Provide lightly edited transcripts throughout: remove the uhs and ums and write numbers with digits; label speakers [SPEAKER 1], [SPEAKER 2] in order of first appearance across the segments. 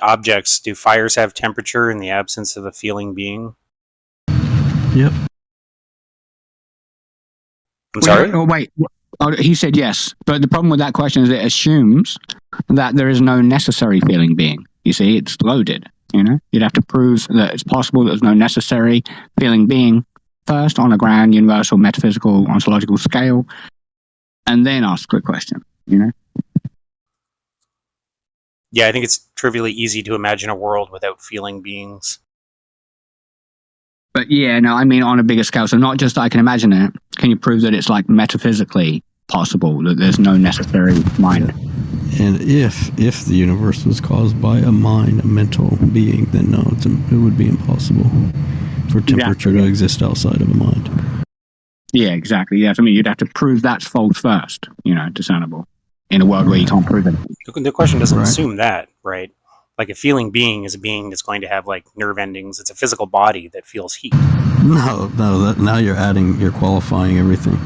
[SPEAKER 1] Objects, do fires have temperature in the absence of a feeling being?
[SPEAKER 2] Yep.
[SPEAKER 1] I'm sorry?
[SPEAKER 3] Wait. He said yes, but the problem with that question is it assumes that there is no necessary feeling being. You see, it's loaded. You'd have to prove that it's possible that there's no necessary feeling being first on a grand, universal, metaphysical, ontological scale, and then ask the question.
[SPEAKER 1] Yeah, I think it's trivially easy to imagine a world without feeling beings.
[SPEAKER 3] But yeah, no, I mean on a bigger scale. So not just I can imagine it. Can you prove that it's like metaphysically possible that there's no necessary mind?
[SPEAKER 2] And if the universe was caused by a mental being, then no, it would be impossible for temperature to exist outside of a mind.
[SPEAKER 3] Yeah, exactly. Yeah, I mean you'd have to prove that's false first. Discernible in a world where you can't prove it.
[SPEAKER 1] The question doesn't assume that, right? Like a feeling being is a being that's going to have like nerve endings. It's a physical body that feels heat.
[SPEAKER 2] No. Now you're qualifying everything.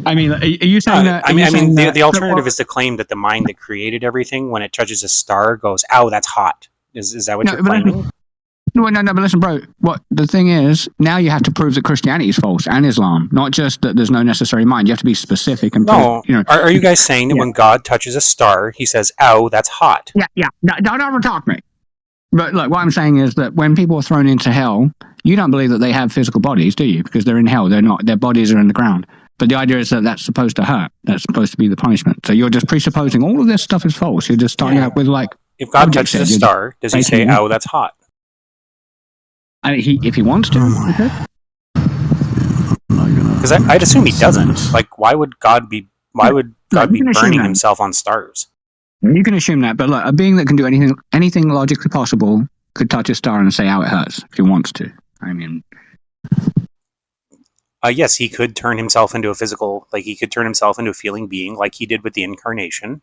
[SPEAKER 3] I mean, are you saying that?
[SPEAKER 1] The alternative is to claim that the mind that created everything, when it touches a star, goes, "Ow, that's hot." Is that what you're claiming?
[SPEAKER 3] No, but listen, bro. What the thing is, now you have to prove that Christianity is false and Islam, not just that there's no necessary mind. You have to be specific and prove.
[SPEAKER 1] Are you guys saying that when God touches a star, he says, "Ow, that's hot"?
[SPEAKER 3] Yeah. Don't overtalk me. But look, what I'm saying is that when people are thrown into hell, you don't believe that they have physical bodies, do you? Because they're in hell. They're not. Their bodies are in the ground. But the idea is that that's supposed to hurt. That's supposed to be the punishment. So you're just presupposing all of this stuff is false. You're just starting out with like.
[SPEAKER 1] If God touches a star, does he say, "Ow, that's hot"?
[SPEAKER 3] I mean, if he wants to.
[SPEAKER 1] Because I'd assume he doesn't. Like, why would God be burning himself on stars?
[SPEAKER 3] You can assume that, but look, a being that can do anything logically possible could touch a star and say how it hurts if he wants to. I mean,
[SPEAKER 1] yes, he could turn himself into a physical, like he could turn himself into a feeling being, like he did with the incarnation.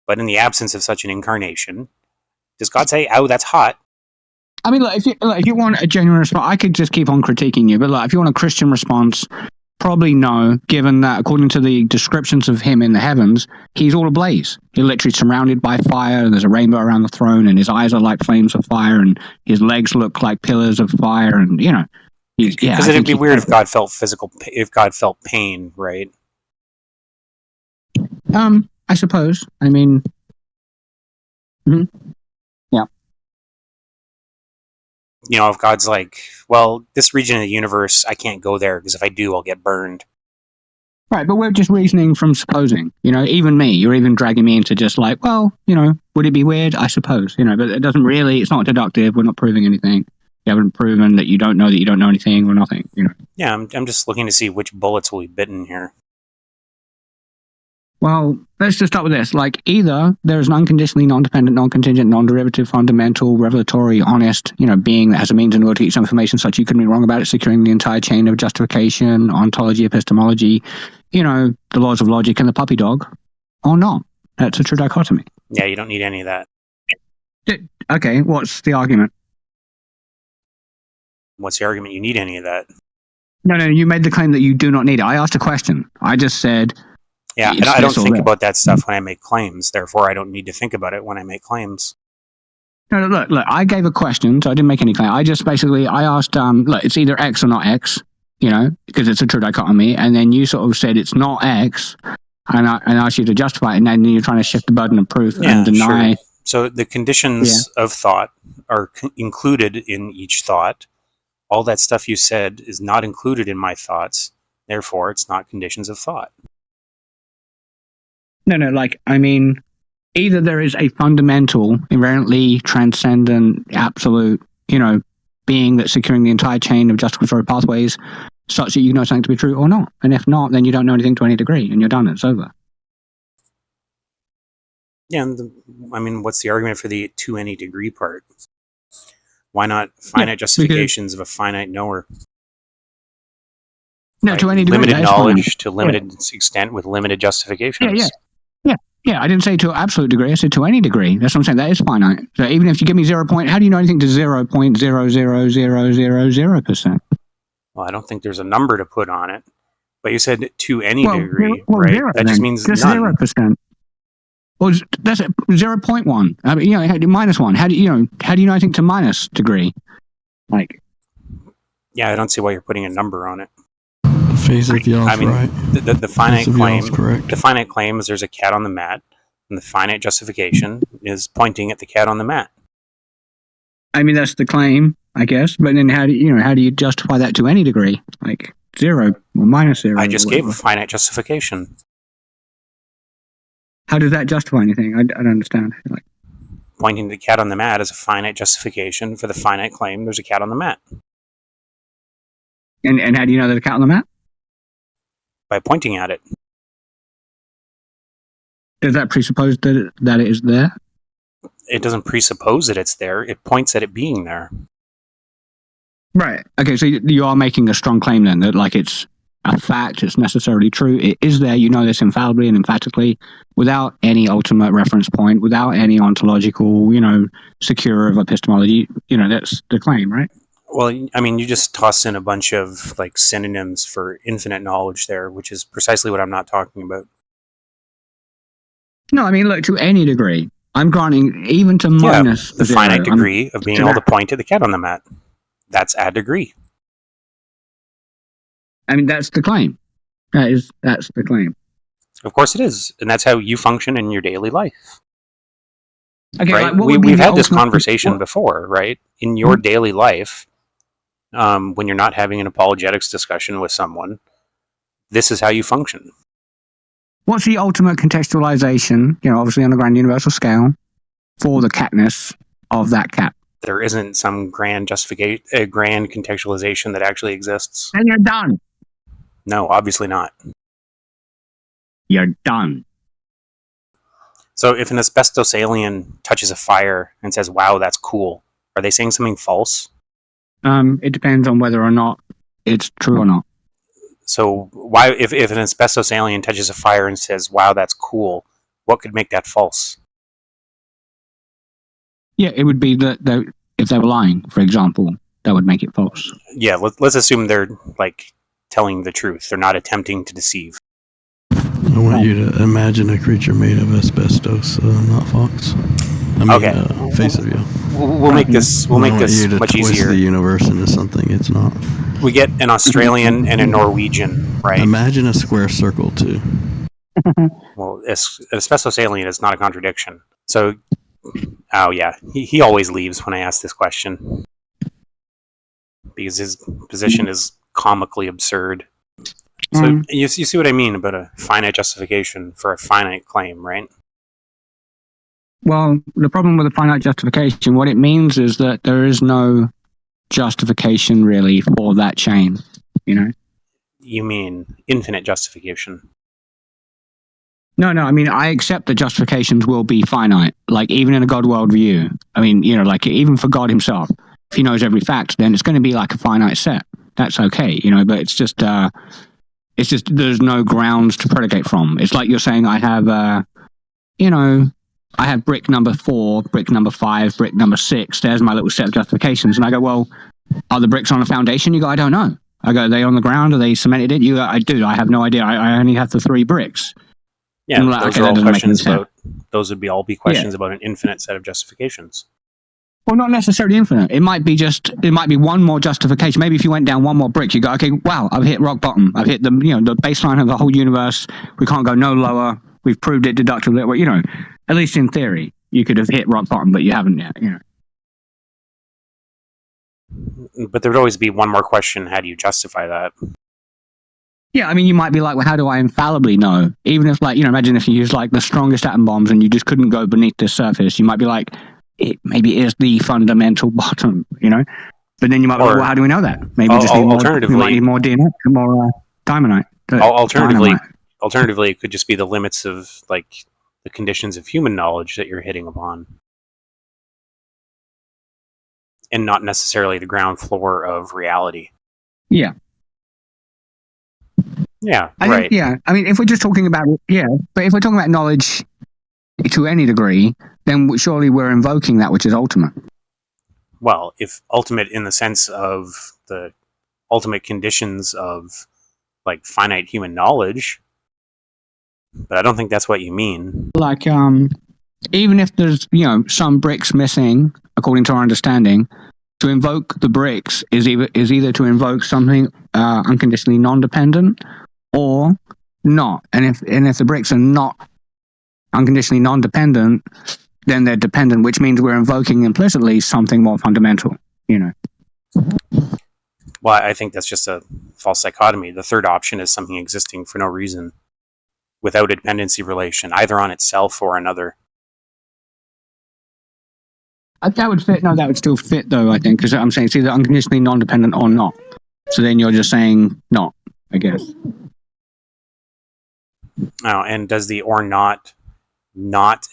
[SPEAKER 1] But in the absence of such an incarnation, does God say, "Ow, that's hot"?
[SPEAKER 3] I mean, look, if you want a genuine response, I could just keep on critiquing you, but look, if you want a Christian response, probably no, given that according to the descriptions of him in the heavens, he's all ablaze. He's literally surrounded by fire, and there's a rainbow around the throne, and his eyes are like flames of fire, and his legs look like pillars of fire, and
[SPEAKER 1] because it'd be weird if God felt pain, right?
[SPEAKER 3] I suppose. I mean, yeah.
[SPEAKER 1] If God's like, well, this region of the universe, I can't go there because if I do, I'll get burned.
[SPEAKER 3] Right, but we're just reasoning from supposing. Even me, you're even dragging me into just like, well, would it be weird? I suppose, but it doesn't really, it's not deductive. We're not proving anything. You haven't proven that you don't know anything or nothing,
[SPEAKER 1] Yeah, I'm just looking to see which bullets will be bitten here.
[SPEAKER 3] Well, let's just start with this. Like, either there is an unconditionally non-dependent, non-contingent, non-derivative, fundamental, revelatory, honest, being that has a means in order to get some information such you couldn't be wrong about it, securing the entire chain of justification, ontology, epistemology, the laws of logic and the puppy dog, or not. That's a true dichotomy.
[SPEAKER 1] Yeah, you don't need any of that.
[SPEAKER 3] Okay, what's the argument?
[SPEAKER 1] What's the argument you need any of that?
[SPEAKER 3] No, you made the claim that you do not need it. I asked a question. I just said...
[SPEAKER 1] Yeah, I don't think about that stuff when I make claims. Therefore, I don't need to think about it when I make claims.
[SPEAKER 3] No, look, I gave a question, so I didn't make any claim. I just I asked, look, it's either X or not X, because it's a true dichotomy, and then you sort of said it's not X, and I asked you to justify it, and then you're trying to shift the burden of proof and deny...
[SPEAKER 1] Sure. So the conditions of thought are included in each thought. All that stuff you said is not included in my thoughts. Therefore, it's not conditions of thought.
[SPEAKER 3] No, either there is a fundamental, inherently transcendent, absolute, being that's securing the entire chain of justificatory pathways such that you know something to be true or not. And if not, then you don't know anything to any degree and you're done, it's over.
[SPEAKER 1] Yeah, and what's the argument for the to any degree part? Why not finite justifications of a finite knower?
[SPEAKER 3] No, right? To any degree.
[SPEAKER 1] Limited knowledge to limited extent with limited justifications.
[SPEAKER 3] Yeah, I didn't say to an absolute degree. I said to any degree. That's what I'm saying. That is finite. So even if you give me 0. How do you know anything to 0.00000%?
[SPEAKER 1] Well, I don't think there's a number to put on it. But you said to any degree,
[SPEAKER 3] well,
[SPEAKER 1] right?
[SPEAKER 3] zero,
[SPEAKER 1] That just
[SPEAKER 3] then.
[SPEAKER 1] means
[SPEAKER 3] Just
[SPEAKER 1] none.
[SPEAKER 3] 0%. Well, that's 0.1. I mean, -1. How do you know anything to minus degree? Like,
[SPEAKER 1] Yeah, I don't see why you're putting a number on it.
[SPEAKER 2] The face of y'all's
[SPEAKER 1] I mean,
[SPEAKER 2] right.
[SPEAKER 1] the finite
[SPEAKER 2] Face of
[SPEAKER 1] claim.
[SPEAKER 2] y'all's correct.
[SPEAKER 1] The finite claim is there's a cat on the mat, and the finite justification is pointing at the cat on the mat.
[SPEAKER 3] I mean, that's the claim, I guess. But then how do you justify that to any degree? Like 0 or -0?
[SPEAKER 1] I just gave a finite justification.
[SPEAKER 3] How does that justify anything? I don't understand. Like,
[SPEAKER 1] Pointing to the cat on the mat is a finite justification for the finite claim there's a cat on the mat.
[SPEAKER 3] and how do you know there's a cat on the mat?
[SPEAKER 1] By pointing at it.
[SPEAKER 3] Does that presuppose that it is there?
[SPEAKER 1] It doesn't presuppose that it's there. It points at it being there.
[SPEAKER 3] Right. Okay, so you are making a strong claim then that like it's a fact, it's necessarily true, it is there, you know this infallibly and emphatically, without any ultimate reference point, without any ontological, secure of epistemology, that's the claim, right?
[SPEAKER 1] Well, I mean, you just tossed in a bunch of like synonyms for infinite knowledge there, which is precisely what I'm not talking about.
[SPEAKER 3] No, I mean, look, to any degree. I'm granting even to minus
[SPEAKER 1] the
[SPEAKER 3] 0,
[SPEAKER 1] finite degree of being able to point at the cat on the mat. That's a degree.
[SPEAKER 3] I mean, that's the claim. That's the claim.
[SPEAKER 1] Of course it is. And that's how you function in your daily life.
[SPEAKER 3] Okay,
[SPEAKER 1] right?
[SPEAKER 3] Like,
[SPEAKER 1] We've had this conversation before, right? In your daily life, when you're not having an apologetics discussion with someone, this is how you function.
[SPEAKER 3] What's the ultimate contextualization, obviously on a grand universal scale, for the catness of that cat?
[SPEAKER 1] There isn't some grand grand contextualization that actually exists.
[SPEAKER 3] And you're done.
[SPEAKER 1] No, obviously not.
[SPEAKER 3] You're done.
[SPEAKER 1] So if an asbestos alien touches a fire and says, "Wow, that's cool," are they saying something false?
[SPEAKER 3] It depends on whether or not it's true or not.
[SPEAKER 1] So why, if an asbestos alien touches a fire and says, "Wow, that's cool," what could make that false?
[SPEAKER 3] Yeah, it would be that if they were lying, for example, that would make it false.
[SPEAKER 1] Yeah, let's assume they're like telling the truth. They're not attempting to deceive.
[SPEAKER 2] I want you to imagine a creature made of asbestos, not fox.
[SPEAKER 1] Okay.
[SPEAKER 2] Face of you.
[SPEAKER 1] We'll make this. We'll make this much
[SPEAKER 2] twist
[SPEAKER 1] easier.
[SPEAKER 2] The universe into something it's not.
[SPEAKER 1] We get an Australian and a Norwegian, right?
[SPEAKER 2] Imagine a square circle too.
[SPEAKER 1] Well, an asbestos alien is not a contradiction. So, oh yeah, he always leaves when I ask this question because his position is comically absurd. So you see what I mean about a finite justification for a finite claim, right?
[SPEAKER 3] Well, the problem with a finite justification, what it means is that there is no justification really for that chain, You
[SPEAKER 1] mean infinite justification?
[SPEAKER 3] No, I mean, I accept that justifications will be finite, like even in a God worldview. I mean, like even for God himself, if he knows every fact, then it's going to be like a finite set. That's okay, but it's just there's no grounds to predicate from. It's like you're saying, I have, I have brick number 4, brick number 5, brick number 6. There's my little set of justifications. And I go, well, are the bricks on a foundation? You go, I don't know. I go, are they on the ground? Are they cemented it? You go, I do. I have no idea. I only have the 3 bricks.
[SPEAKER 1] Yeah, like, those are all questions about. Those would all be questions about an infinite set of justifications.
[SPEAKER 3] Well, not necessarily infinite. It might be one more justification. Maybe if you went down one more brick, you go, okay, wow, I've hit rock bottom. I've hit the baseline of the whole universe. We can't go no lower. We've proved it deductively. Well, at least in theory, you could have hit rock bottom, but you haven't yet.
[SPEAKER 1] But there would always be one more question. How do you justify that?
[SPEAKER 3] Yeah, I mean, you might be like, well, how do I infallibly know? Even if, like, imagine if you use like the strongest atom bombs and you just couldn't go beneath the surface, you might be like, it maybe is the fundamental bottom, But then you might be like, well, how do we know that? Maybe we might need more DNA, more diamondite.
[SPEAKER 1] Alternatively, it could just be the limits of like the conditions of human knowledge that you're hitting upon, and not necessarily the ground floor of reality.
[SPEAKER 3] Yeah.
[SPEAKER 1] Yeah,
[SPEAKER 3] right. I mean, if we're just talking about but if we're talking about knowledge to any degree, then surely we're invoking that which is ultimate.
[SPEAKER 1] Well, if ultimate in the sense of the ultimate conditions of like finite human knowledge, but I don't think that's what you mean.
[SPEAKER 3] Like, even if there's, some bricks missing, according to our understanding, to invoke the bricks is either to invoke something unconditionally non-dependent or not. And if the bricks are not unconditionally non-dependent, then they're dependent, which means we're invoking implicitly something more fundamental,
[SPEAKER 1] Well, I think that's just a false dichotomy. The third option is something existing for no reason, without a dependency relation, either on itself or another.
[SPEAKER 3] That would fit. No, that would still fit, though, I think, because I'm saying it's either unconditionally non-dependent or not. So then you're just saying not, I guess.
[SPEAKER 1] Oh, and does the or not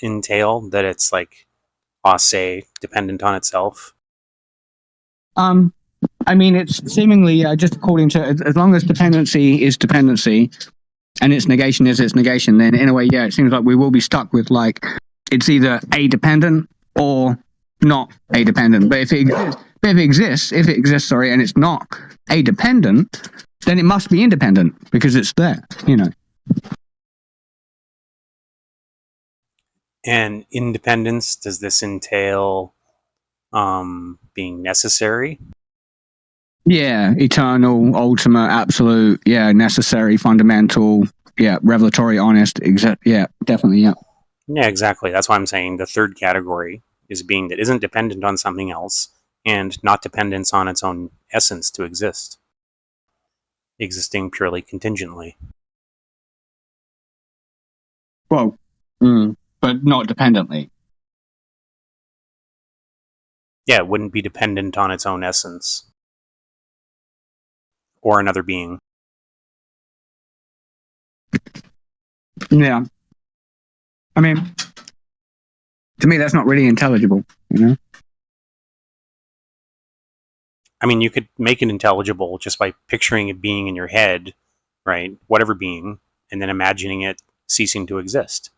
[SPEAKER 1] entail that it's like, say, dependent on itself?
[SPEAKER 3] I mean, it's seemingly just according to, as long as dependency is dependency and its negation is its negation, then in a way, yeah, it seems like we will be stuck with like it's either a dependent or not a dependent. But if it exists, and it's not a dependent, then it must be independent because it's there,
[SPEAKER 1] And independence, does this entail being necessary?
[SPEAKER 3] Yeah, eternal, ultimate, absolute, yeah, necessary, fundamental, yeah, revelatory, honest, yeah, definitely, yeah.
[SPEAKER 1] Yeah, exactly. That's why I'm saying the third category is a being that isn't dependent on something else and not dependent on its own essence to exist, existing purely contingently.
[SPEAKER 3] Well, but not dependently.
[SPEAKER 1] Yeah, it wouldn't be dependent on its own essence or another being.
[SPEAKER 3] Yeah. I mean, to me, that's not really intelligible,
[SPEAKER 1] I mean, you could make it intelligible just by picturing a being in your head, right? Whatever being, and then imagining it ceasing to exist.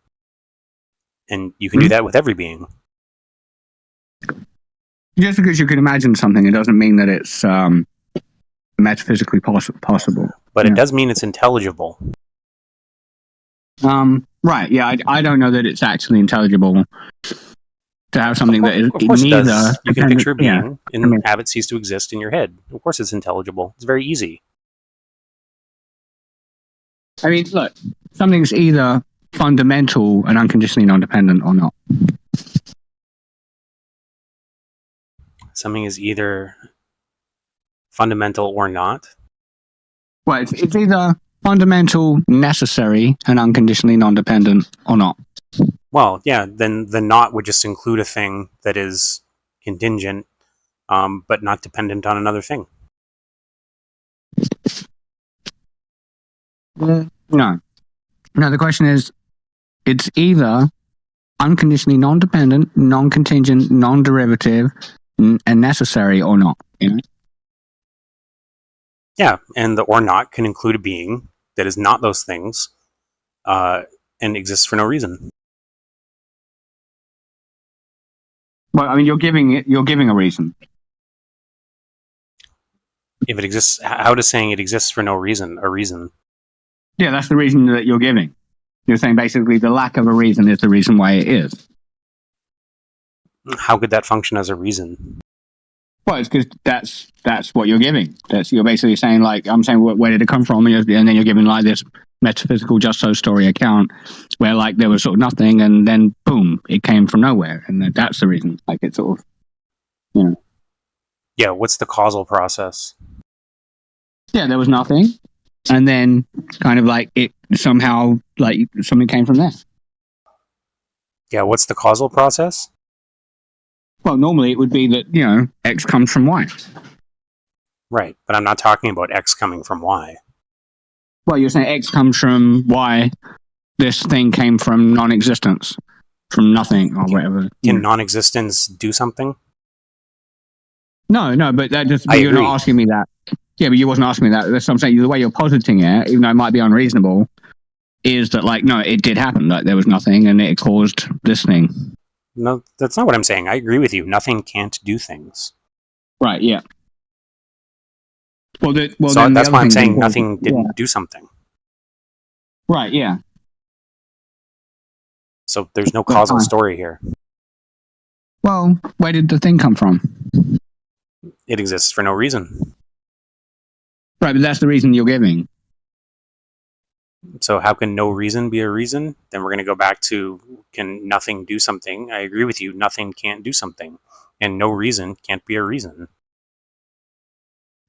[SPEAKER 1] And you can do that with every being.
[SPEAKER 3] Just because you can imagine something, it doesn't mean that it's metaphysically possible.
[SPEAKER 1] But it does mean it's intelligible.
[SPEAKER 3] Right, yeah, I don't know that it's actually intelligible to have something that is
[SPEAKER 1] of course it
[SPEAKER 3] neither.
[SPEAKER 1] does. You can picture a being
[SPEAKER 3] yeah.
[SPEAKER 1] and have it cease to exist in your head. Of course it's intelligible. It's very easy.
[SPEAKER 3] I mean, look, something's either fundamental and unconditionally non-dependent or not.
[SPEAKER 1] Something is either fundamental or not.
[SPEAKER 3] Well, it's either fundamental, necessary, and unconditionally non-dependent or not.
[SPEAKER 1] Well, yeah, then the not would just include a thing that is contingent, but not dependent on another thing.
[SPEAKER 3] No. No, the question is, it's either unconditionally non-dependent, non-contingent, non-derivative, and necessary or not.
[SPEAKER 1] Yeah, and the or not can include a being that is not those things and exists for no reason.
[SPEAKER 3] Well, I mean, you're giving a reason.
[SPEAKER 1] If it exists, how does saying it exists for no reason a reason?
[SPEAKER 3] Yeah, that's the reason that you're giving. You're saying basically the lack of a reason is the reason why it is.
[SPEAKER 1] How could that function as a reason?
[SPEAKER 3] Well, it's because that's what you're giving. You're basically saying, like, I'm saying, where did it come from? And then you're giving like this metaphysical just so story account where like there was sort of nothing and then boom, it came from nowhere. And that's the reason. Like it's sort of,
[SPEAKER 1] Yeah, what's the causal process?
[SPEAKER 3] Yeah, there was nothing. And then kind of like it somehow, like something came from there.
[SPEAKER 1] Yeah, what's the causal process?
[SPEAKER 3] Well, normally it would be that, X comes from Y.
[SPEAKER 1] Right, but I'm not talking about X coming from Y.
[SPEAKER 3] Well, you're saying X comes from Y. This thing came from non-existence, from nothing or whatever.
[SPEAKER 1] Can non-existence do something?
[SPEAKER 3] No, but that just
[SPEAKER 1] I
[SPEAKER 3] you're
[SPEAKER 1] agree.
[SPEAKER 3] not asking me that. Yeah, but you wasn't asking me that. That's what I'm saying. The way you're positing it, even though it might be unreasonable, is that like no, it did happen. Like there was nothing, and it caused this thing.
[SPEAKER 1] No, that's not what I'm saying. I agree with you. Nothing can't do things.
[SPEAKER 3] Right. Yeah. Well,
[SPEAKER 1] So
[SPEAKER 3] then the
[SPEAKER 1] that's
[SPEAKER 3] other
[SPEAKER 1] why I'm
[SPEAKER 3] thing's
[SPEAKER 1] saying
[SPEAKER 3] important.
[SPEAKER 1] nothing didn't do something.
[SPEAKER 3] Right, yeah.
[SPEAKER 1] So there's no
[SPEAKER 3] But
[SPEAKER 1] causal
[SPEAKER 3] fine.
[SPEAKER 1] story here.
[SPEAKER 3] Well, where did the thing come from?
[SPEAKER 1] It exists for no reason.
[SPEAKER 3] Right, but that's the reason you're giving.
[SPEAKER 1] So how can no reason be a reason? Then we're going to go back to, can nothing do something? I agree with you. Nothing can't do something. And no reason can't be a reason.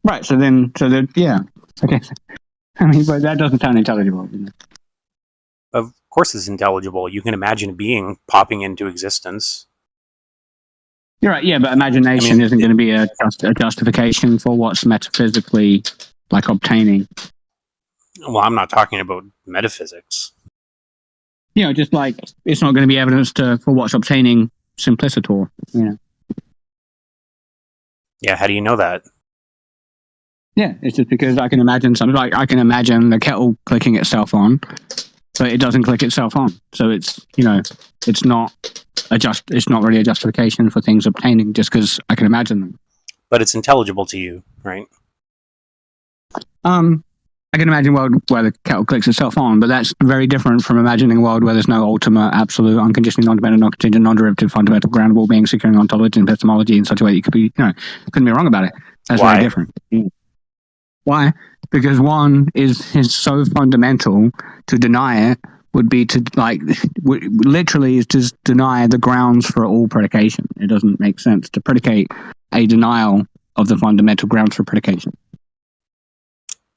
[SPEAKER 3] Right, so yeah. Okay. I mean, but that doesn't sound intelligible.
[SPEAKER 1] Of course it's intelligible. You can imagine a being popping into existence.
[SPEAKER 3] You're right, yeah, but imagination isn't going to be a justification for what's metaphysically, like, obtaining.
[SPEAKER 1] Well, I'm not talking about metaphysics.
[SPEAKER 3] Just like, it's not going to be evidence for what's obtaining simplicitor,
[SPEAKER 1] Yeah, how do you know that?
[SPEAKER 3] Yeah, it's just because I can imagine something, like, I can imagine the kettle clicking itself on, but it doesn't click itself on. So it's, it's not really a justification for things obtaining just because I can imagine them.
[SPEAKER 1] But it's intelligible to you, right?
[SPEAKER 3] I can imagine a world where the kettle clicks itself on, but that's very different from imagining a world where there's no ultimate, absolute, unconditionally, non-dependent, non-contingent, non-derivative, fundamental, groundable being, securing ontology and epistemology in such a way that you could be, couldn't be wrong about it. That's
[SPEAKER 1] Why?
[SPEAKER 3] very different. Why? Because one is so fundamental, to deny it would be to, like, literally is just deny the grounds for all predication. It doesn't make sense to predicate a denial of the fundamental grounds for predication.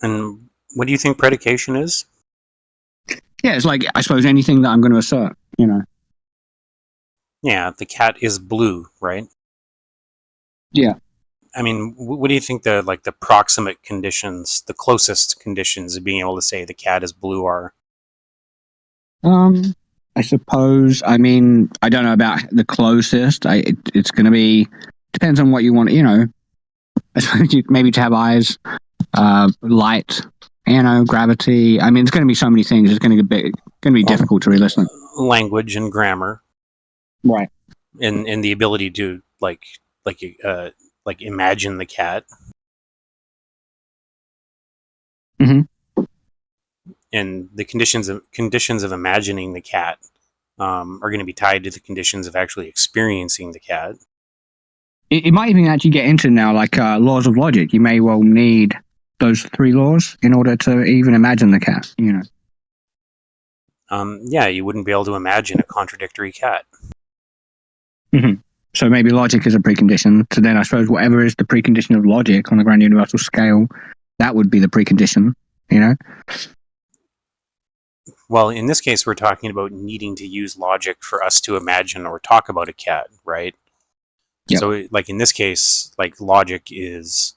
[SPEAKER 1] And what do you think predication is?
[SPEAKER 3] Yeah, it's like, I suppose, anything that I'm going to assert,
[SPEAKER 1] Yeah, the cat is blue, right?
[SPEAKER 3] Yeah.
[SPEAKER 1] I mean, what do you think the proximate conditions, the closest conditions of being able to say the cat is blue are?
[SPEAKER 3] I suppose, I mean, I don't know about the closest. It's going to be, depends on what you want, I suppose maybe to have eyes, light, gravity. I mean, it's going to be so many things. It's going to be difficult to really listen.
[SPEAKER 1] Language and grammar,
[SPEAKER 3] Right?
[SPEAKER 1] and the ability to like imagine the cat.
[SPEAKER 3] Mm-hmm.
[SPEAKER 1] And the conditions of imagining the cat are going to be tied to the conditions of actually experiencing the cat.
[SPEAKER 3] It might even actually get into now, like, laws of logic. You may well need those 3 laws in order to even imagine the cat.
[SPEAKER 1] Yeah, you wouldn't be able to imagine a contradictory cat.
[SPEAKER 3] Mm-hmm. So maybe logic is a precondition. So then I suppose whatever is the precondition of logic on the grand universal scale, that would be the precondition,
[SPEAKER 1] Well, in this case, we're talking about needing to use logic for us to imagine or talk about a cat, right? Yep. So, like in this case, like logic is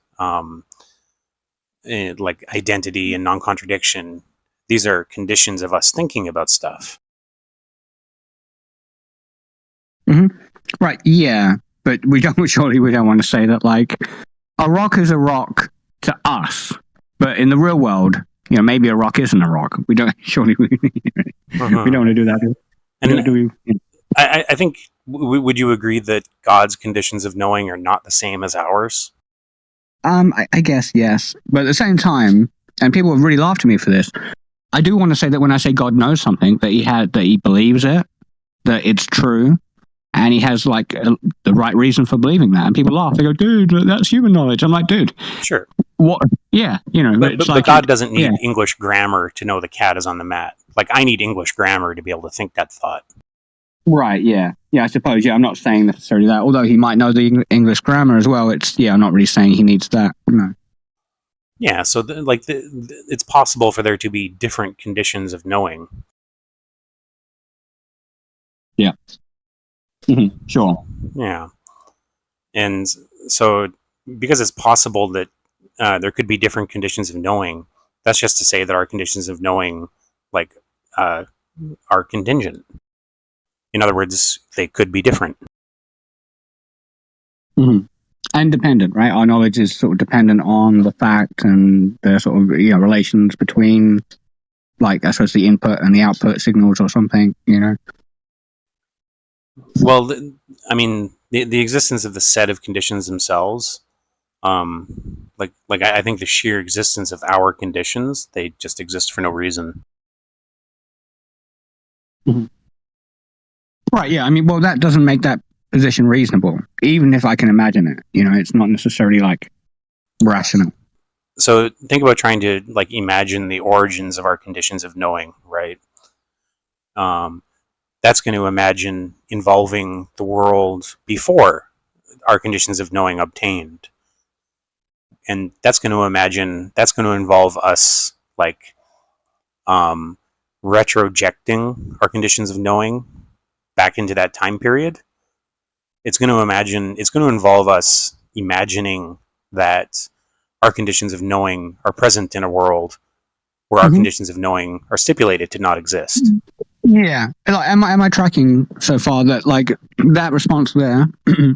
[SPEAKER 1] like identity and non-contradiction. These are conditions of us thinking about stuff.
[SPEAKER 3] Mm-hmm. Right, yeah, but surely we don't want to say that, like, a rock is a rock to us, but in the real world, maybe a rock isn't a rock. We don't surely we don't want to do that.
[SPEAKER 1] I think, would you agree that God's conditions of knowing are not the same as ours?
[SPEAKER 3] I guess yes, but at the same time, and people have really laughed at me for this, I do want to say that when I say God knows something, that he believes it, that it's true, and he has, like, the right reason for believing that. And people laugh. They go, dude, that's human knowledge. I'm like, dude.
[SPEAKER 1] Sure.
[SPEAKER 3] What? Yeah,
[SPEAKER 1] but God doesn't need English grammar to know the cat is on the mat. Like, I need English grammar to be able to think that thought.
[SPEAKER 3] Right, yeah. Yeah, I suppose, yeah, I'm not saying necessarily that. Although he might know the English grammar as well, I'm not really saying he needs that. No.
[SPEAKER 1] Yeah, so it's possible for there to be different conditions of knowing.
[SPEAKER 3] Yeah. Mm-hmm. Sure.
[SPEAKER 1] Yeah. And so, because it's possible that there could be different conditions of knowing, that's just to say that our conditions of knowing, like, are contingent. In other words, they could be different.
[SPEAKER 3] Mm-hmm. And dependent, right? Our knowledge is sort of dependent on the fact and the sort of relations between, like, I suppose, the input and the output signals or something,
[SPEAKER 1] Well, I mean, the existence of the set of conditions themselves, like I think the sheer existence of our conditions, they just exist for no reason.
[SPEAKER 3] Right, yeah. I mean, well, that doesn't make that position reasonable, even if I can imagine it. It's not necessarily like rational.
[SPEAKER 1] So think about trying to like imagine the origins of our conditions of knowing, right? That's going to imagine involving the world before our conditions of knowing obtained. And that's going to involve us like retrojecting our conditions of knowing back into that time period. It's going to involve us imagining that our conditions of knowing are present in a world where our conditions of knowing are stipulated to not exist.
[SPEAKER 3] Yeah. Like, am I tracking so far that like that response there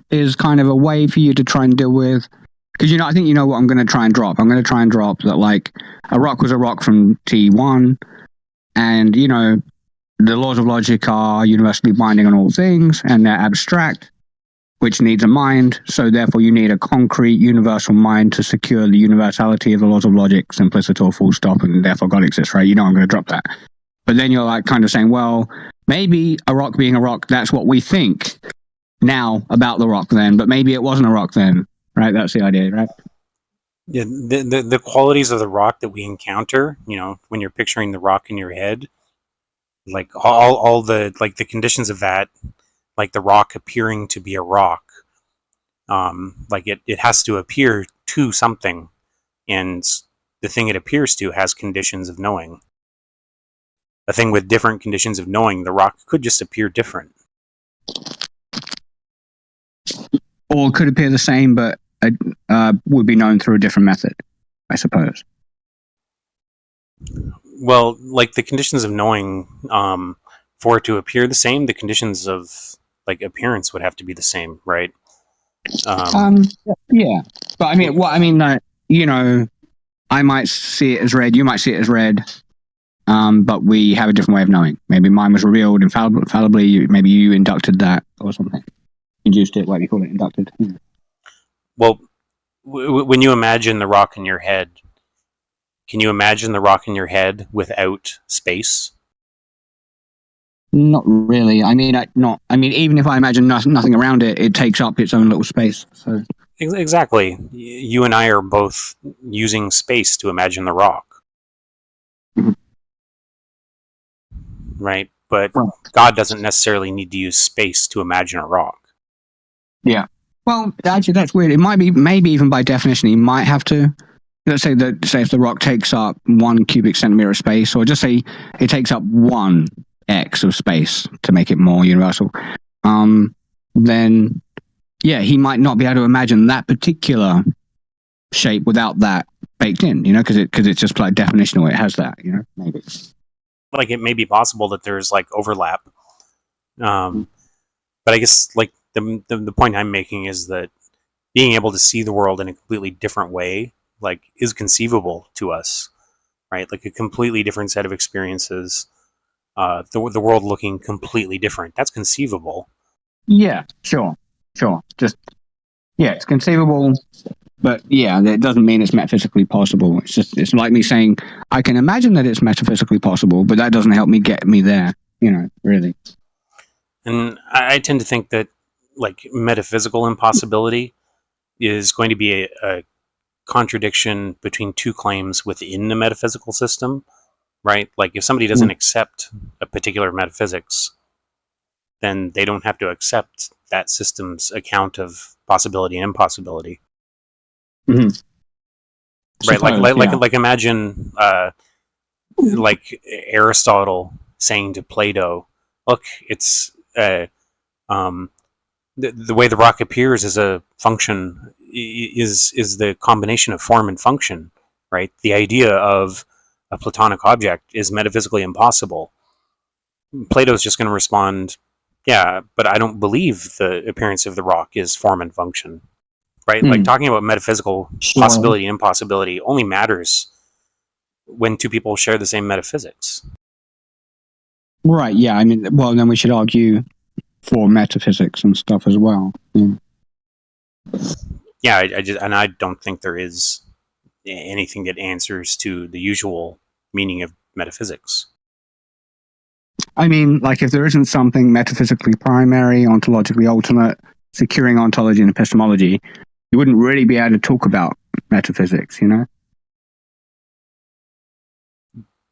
[SPEAKER 3] is kind of a way for you to try and deal with? Because I think what I'm going to try and drop. I'm going to try and drop that like a rock was a rock from T1, and the laws of logic are universally binding on all things, and they're abstract, which needs a mind. So therefore, you need a concrete, universal mind to secure the universality of the laws of logic, simplicitor, full stop, and therefore God exists, right? I'm going to drop that. But then you're like kind of saying, well, maybe a rock being a rock, that's what we think now about the rock then, but maybe it wasn't a rock then, right? That's the idea, right?
[SPEAKER 1] Yeah, the qualities of the rock that we encounter, when you're picturing the rock in your head, like all the like the conditions of that, like the rock appearing to be a rock, like it has to appear to something, and the thing it appears to has conditions of knowing. A thing with different conditions of knowing, the rock could just appear different.
[SPEAKER 3] Or could appear the same, but would be known through a different method, I suppose.
[SPEAKER 1] Well, like the conditions of knowing, for it to appear the same, the conditions of like appearance would have to be the same, right?
[SPEAKER 3] Yeah, but I mean, I might see it as red, you might see it as red, but we have a different way of knowing. Maybe mine was revealed infallibly. Maybe you inducted that or something. Induced it, what do you call it? Inducted. Yeah.
[SPEAKER 1] Well, when you imagine the rock in your head, can you imagine the rock in your head without space?
[SPEAKER 3] Not really. I mean, even if I imagine nothing around it, it takes up its own little space. So
[SPEAKER 1] exactly, you and I are both using space to imagine the rock, right? But God doesn't necessarily need to use space to imagine a rock.
[SPEAKER 3] Yeah. Well, actually, that's weird. It might be, maybe even by definition, he might have to. Let's say if the rock takes up 1 cubic centimeter of space, or just say it takes up 1 x of space to make it more universal, then yeah, he might not be able to imagine that particular shape without that baked in, because it's just like definitional. It has that, maybe.
[SPEAKER 1] Like it may be possible that there's like overlap, but I guess like the point I'm making is that being able to see the world in a completely different way, like, is conceivable to us, right? Like a completely different set of experiences, the world looking completely different. That's conceivable.
[SPEAKER 3] Yeah, sure. Just it's conceivable, but yeah, that doesn't mean it's metaphysically possible. It's like me saying I can imagine that it's metaphysically possible, but that doesn't help me get me there. Really.
[SPEAKER 1] And I tend to think that like metaphysical impossibility is going to be a contradiction between two claims within the metaphysical system, right? Like if somebody doesn't accept a particular metaphysics, then they don't have to accept that system's account of possibility and impossibility.
[SPEAKER 3] Mm-hmm.
[SPEAKER 1] Right? Like imagine like Aristotle saying to Plato, look, it's the way the rock appears as a function is the combination of form and function, right? The idea of a Platonic object is metaphysically impossible. Plato's just going to respond, yeah, but I don't believe the appearance of the rock is form and function, right? Like talking about metaphysical possibility and impossibility only matters when two people share the same metaphysics.
[SPEAKER 3] Right, yeah. I mean, well, then we should argue for metaphysics and stuff as well.
[SPEAKER 1] Yeah, I don't think there is anything that answers to the usual meaning of metaphysics.
[SPEAKER 3] I mean, like if there isn't something metaphysically primary, ontologically ultimate, securing ontology and epistemology, you wouldn't really be able to talk about metaphysics, you know?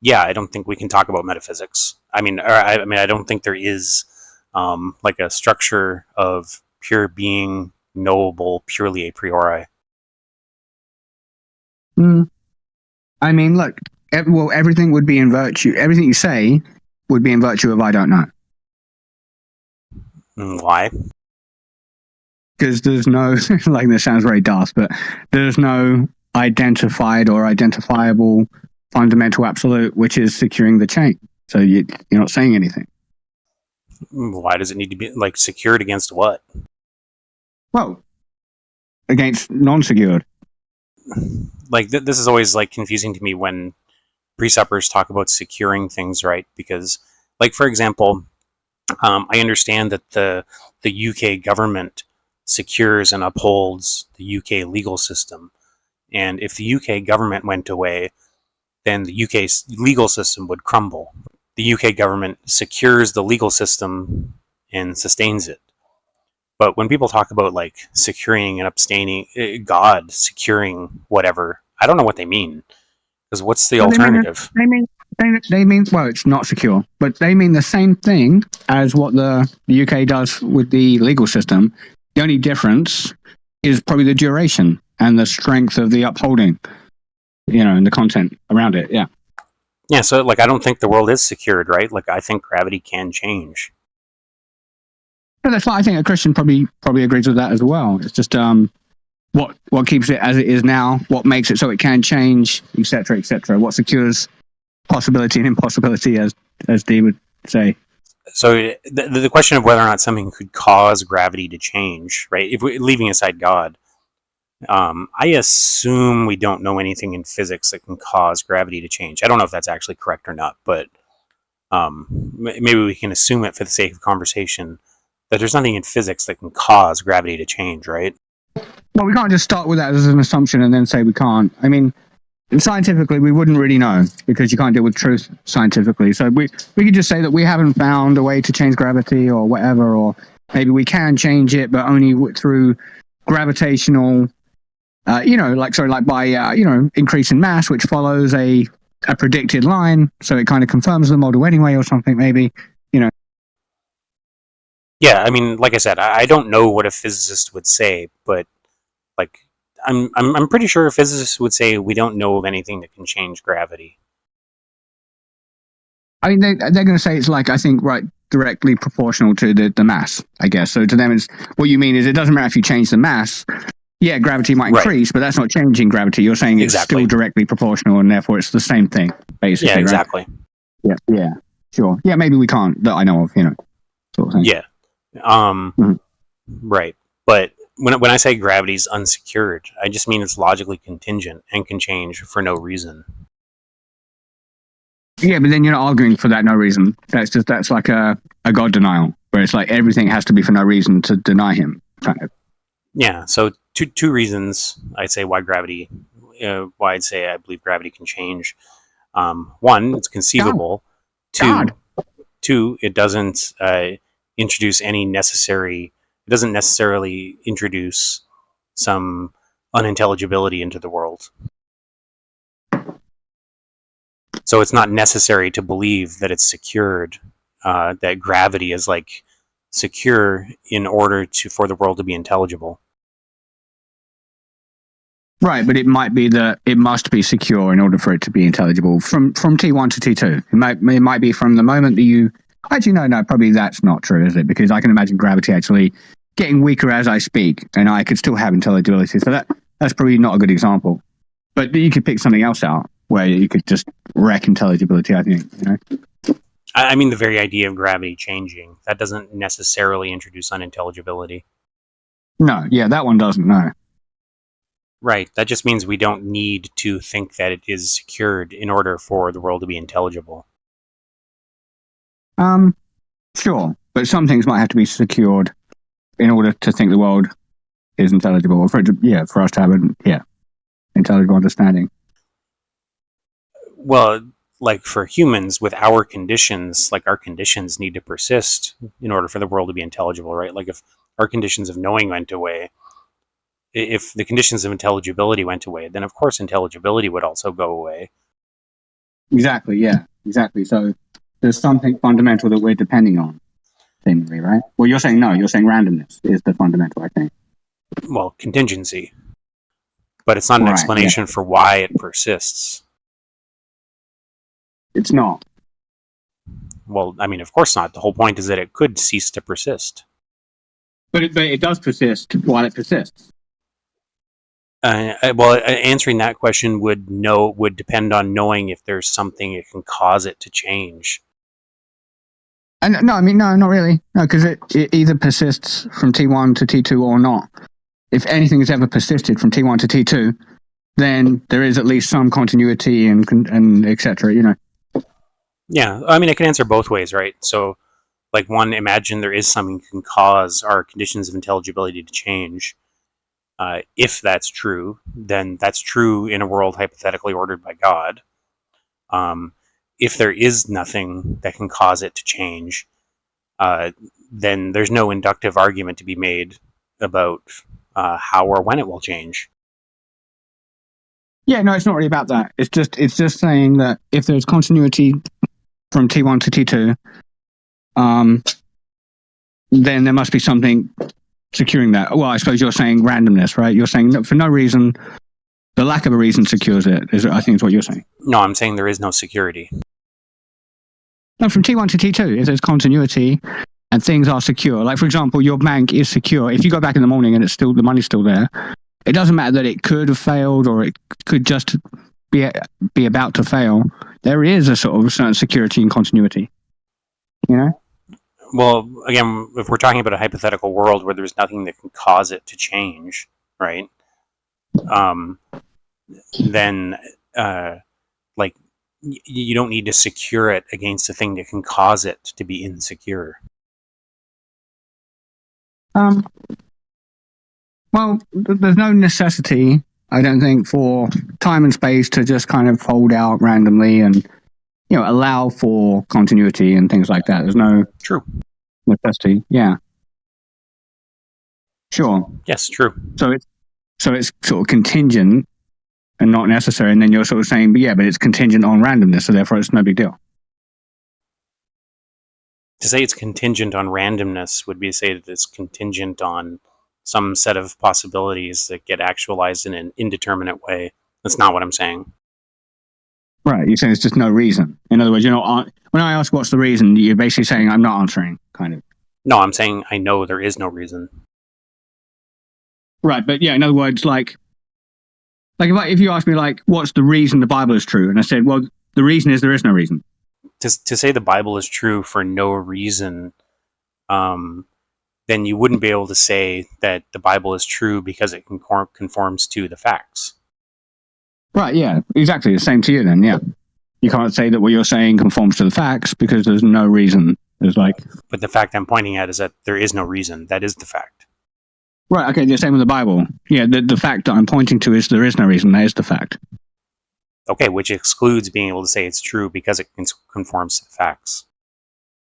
[SPEAKER 1] Yeah, I don't think we can talk about metaphysics. I don't think there is like a structure of pure being knowable purely a priori.
[SPEAKER 3] I mean, look, everything would be in virtue. Everything you say would be in virtue of I don't know.
[SPEAKER 1] Why?
[SPEAKER 3] Because there's no, like this sounds very daft, but there's no identified or identifiable fundamental absolute, which is securing the chain. So you're not saying anything.
[SPEAKER 1] Why does it need to be like secured against what?
[SPEAKER 3] Well, against non-secured.
[SPEAKER 1] Like this is always like confusing to me when presuppers talk about securing things, right? Because, like for example, I understand that the UK government secures and upholds the UK legal system, and if the UK government went away, then the UK's legal system would crumble. The UK government secures the legal system and sustains it. But when people talk about like securing and abstaining, God securing whatever, I don't know what they mean. Because what's the alternative?
[SPEAKER 3] They mean, well, it's not secure, but they mean the same thing as what the UK does with the legal system. The only difference is probably the duration and the strength of the upholding, and the content around it. Yeah.
[SPEAKER 1] Yeah, so like I don't think the world is secured, right? Like I think gravity can change.
[SPEAKER 3] But that's why I think a Christian probably agrees with that as well. It's just what keeps it as it is now, what makes it so it can change, etc., etc. What secures possibility and impossibility, as Dee would say.
[SPEAKER 1] So the question of whether or not something could cause gravity to change, right? If we're leaving aside God, I assume we don't know anything in physics that can cause gravity to change. I don't know if that's actually correct or not, but maybe we can assume it for the sake of conversation that there's nothing in physics that can cause gravity to change, right?
[SPEAKER 3] Well, we can't just start with that as an assumption and then say we can't. I mean, scientifically, we wouldn't really know because you can't deal with truth scientifically. So we could just say that we haven't found a way to change gravity or whatever, or maybe we can change it, but only through gravitational, by increase in mass, which follows a predicted line. So it kind of confirms the model anyway or something, maybe.
[SPEAKER 1] Yeah, I mean, like I said, I don't know what a physicist would say, but like I'm pretty sure a physicist would say we don't know of anything that can change gravity.
[SPEAKER 3] I mean, they're going to say it's like, I think, right, directly proportional to the mass, I guess. So to them, it's what you mean is it doesn't matter if you change the mass. Yeah, gravity might increase, but that's not changing gravity. You're saying it's still directly proportional, and therefore it's the same thing, basically.
[SPEAKER 1] Yeah, exactly.
[SPEAKER 3] Right? Yeah, sure. Yeah, maybe we can't, that I know of, sort of thing.
[SPEAKER 1] Yeah. Right. But when I say gravity's unsecured, I just mean it's logically contingent and can change for no reason.
[SPEAKER 3] Yeah, but then you're not arguing for that no reason. That's like a God denial, where it's like everything has to be for no reason to deny him, kind of.
[SPEAKER 1] Yeah, so two reasons I'd say why I'd say I believe gravity can change. One, it's conceivable.
[SPEAKER 3] God.
[SPEAKER 1] Two, it doesn't introduce it doesn't necessarily introduce some unintelligibility into the world. So it's not necessary to believe that it's secured, that gravity is like secure in order for the world to be intelligible.
[SPEAKER 3] Right, but it might be that it must be secure in order for it to be intelligible from T1 to T2. It might be from the moment that you... Actually, no, probably that's not true, is it? Because I can imagine gravity actually getting weaker as I speak, and I could still have intelligibility. So that's probably not a good example. But you could pick something else out where you could just wreck intelligibility, I think.
[SPEAKER 1] I mean, the very idea of gravity changing, that doesn't necessarily introduce unintelligibility.
[SPEAKER 3] No, yeah, that one doesn't, no.
[SPEAKER 1] Right, that just means we don't need to think that it is secured in order for the world to be intelligible.
[SPEAKER 3] Sure, but some things might have to be secured in order to think the world is intelligible, or for us to have it, yeah. intelligible understanding.
[SPEAKER 1] Well, like for humans, with our conditions, like our conditions need to persist in order for the world to be intelligible, right? Like if our conditions of knowing went away, if the conditions of intelligibility went away, then of course intelligibility would also go away.
[SPEAKER 3] Exactly, yeah, exactly. So there's something fundamental that we're depending on, seemingly, right? Well, you're saying no, you're saying randomness is the fundamental, I think.
[SPEAKER 1] Well, contingency. But it's not an
[SPEAKER 3] Right,
[SPEAKER 1] explanation for why it persists.
[SPEAKER 3] It's not.
[SPEAKER 1] Well, I mean, of course not. The whole point is that it could cease to persist.
[SPEAKER 3] But it does persist while it persists.
[SPEAKER 1] Answering that question would depend on knowing if there's something that can cause it to change.
[SPEAKER 3] And no, I mean, no, not really. No, because it either persists from T1 to T2 or not. If anything has ever persisted from T1 to T2, then there is at least some continuity and etc. You know.
[SPEAKER 1] Yeah, I mean, it can answer both ways, right? So, like, one, imagine there is something that can cause our conditions of intelligibility to change. If that's true, then that's true in a world hypothetically ordered by God. If there is nothing that can cause it to change, then there's no inductive argument to be made about how or when it will change.
[SPEAKER 3] Yeah, no, it's not really about that. It's just saying that if there's continuity from T1 to T2, then there must be something securing that. Well, I suppose you're saying randomness, right? You're saying that for no reason, the lack of a reason secures it. I think is what you're saying.
[SPEAKER 1] No, I'm saying there is no security.
[SPEAKER 3] No, from T1 to T2, if there's continuity and things are secure, like for example, your bank is secure. If you go back in the morning and it's still the money's still there, it doesn't matter that it could have failed or it could just be about to fail. There is a sort of certain security and continuity. You know?
[SPEAKER 1] Well, again, if we're talking about a hypothetical world where there's nothing that can cause it to change, right? Then, like, you don't need to secure it against a thing that can cause it to be insecure.
[SPEAKER 3] Well, there's no necessity, I don't think, for time and space to just kind of hold out randomly and allow for continuity and things like that. There's no
[SPEAKER 1] True.
[SPEAKER 3] necessity. Yeah. Sure.
[SPEAKER 1] Yes, true.
[SPEAKER 3] So it's sort of contingent and not necessary, and then you're sort of saying, but it's contingent on randomness, so therefore it's no big deal.
[SPEAKER 1] To say it's contingent on randomness would be to say that it's contingent on some set of possibilities that get actualized in an indeterminate way. That's not what I'm saying.
[SPEAKER 3] Right, you're saying it's just no reason. In other words, when I ask what's the reason, you're basically saying I'm not answering, kind of.
[SPEAKER 1] No, I'm saying I know there is no reason.
[SPEAKER 3] Right, but yeah, in other words, like if you ask me, like, what's the reason the Bible is true? And I said, well, the reason is there is no reason.
[SPEAKER 1] To say the Bible is true for no reason, then you wouldn't be able to say that the Bible is true because it conforms to the facts.
[SPEAKER 3] Right, yeah, exactly. The same to you then, yeah. You can't say that what you're saying conforms to the facts because there's no reason.
[SPEAKER 1] But the fact I'm pointing at is that there is no reason. That is the fact.
[SPEAKER 3] Right, okay, the same with the Bible. Yeah, the fact that I'm pointing to is there is no reason. That is the fact.
[SPEAKER 1] Okay, which excludes being able to say it's true because it conforms to the facts.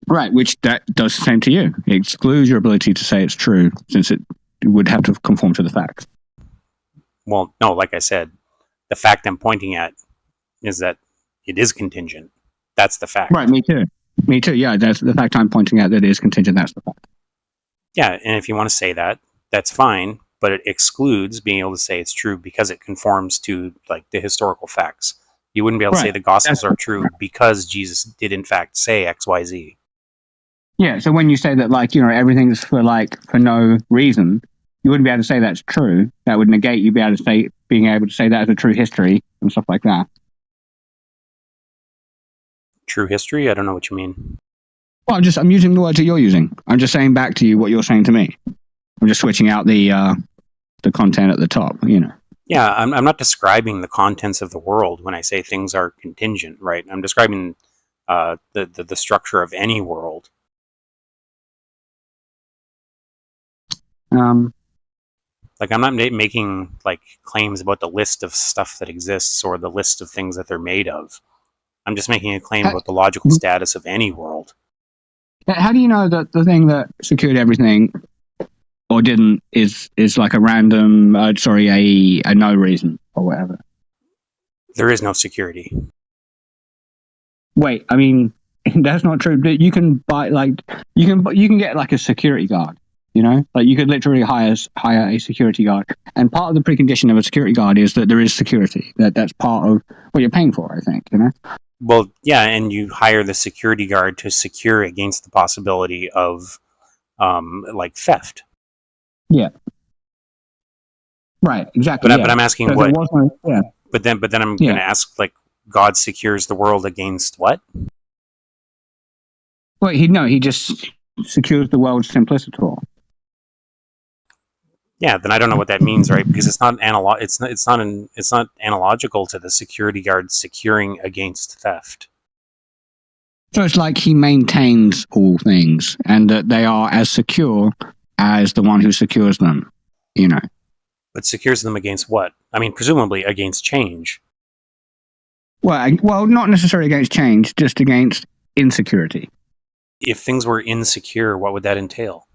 [SPEAKER 3] Right, which that does the same to you. It excludes your ability to say it's true since it would have to conform to the facts.
[SPEAKER 1] Well, no, like I said, the fact I'm pointing at is that it is contingent. That's the fact.
[SPEAKER 3] Right, me too. Me too, yeah. That's the fact I'm pointing at, that it is contingent. That's the fact.
[SPEAKER 1] Yeah, and if you want to say that, that's fine, but it excludes being able to say it's true because it conforms to, like, the historical facts. You wouldn't be able to say the Gospels are true because Jesus did in fact say X, Y, Z.
[SPEAKER 3] Yeah, so when you say that, like, everything's for no reason, you wouldn't be able to say that's true. That would negate you being able to say that as a true history and stuff like that.
[SPEAKER 1] True history? I don't know what you mean.
[SPEAKER 3] Well, I'm using the words that you're using. I'm just saying back to you what you're saying to me. I'm just switching out the content at the top,
[SPEAKER 1] Yeah, I'm not describing the contents of the world when I say things are contingent, right? I'm describing the structure of any world. Like, I'm not making like claims about the list of stuff that exists or the list of things that they're made of. I'm just making a claim
[SPEAKER 3] How,
[SPEAKER 1] about the logical status of any world.
[SPEAKER 3] how do you know that the thing that secured everything or didn't is like a random, a no reason or whatever?
[SPEAKER 1] There is no security.
[SPEAKER 3] Wait, I mean, that's not true. You can buy you can get like a security guard. You know, like you could literally hire a security guard, and part of the precondition of a security guard is that there is security. That's part of what you're paying for, I think. You know.
[SPEAKER 1] Well, yeah, and you hire the security guard to secure against the possibility of like theft.
[SPEAKER 3] Yeah. Right. Exactly.
[SPEAKER 1] But I'm asking
[SPEAKER 3] So
[SPEAKER 1] what.
[SPEAKER 3] yeah.
[SPEAKER 1] But then I'm going to ask, like, God secures the world against what?
[SPEAKER 3] Well, he just secures the world's simplicitor.
[SPEAKER 1] Yeah, then I don't know what that means, right? Because it's not analogical to the security guard securing against theft.
[SPEAKER 3] So it's like he maintains all things, and that they are as secure as the one who secures them. You know.
[SPEAKER 1] But secures them against what? I mean, presumably against change.
[SPEAKER 3] Well, not necessarily against change, just against insecurity.
[SPEAKER 1] If things were insecure, what would that entail?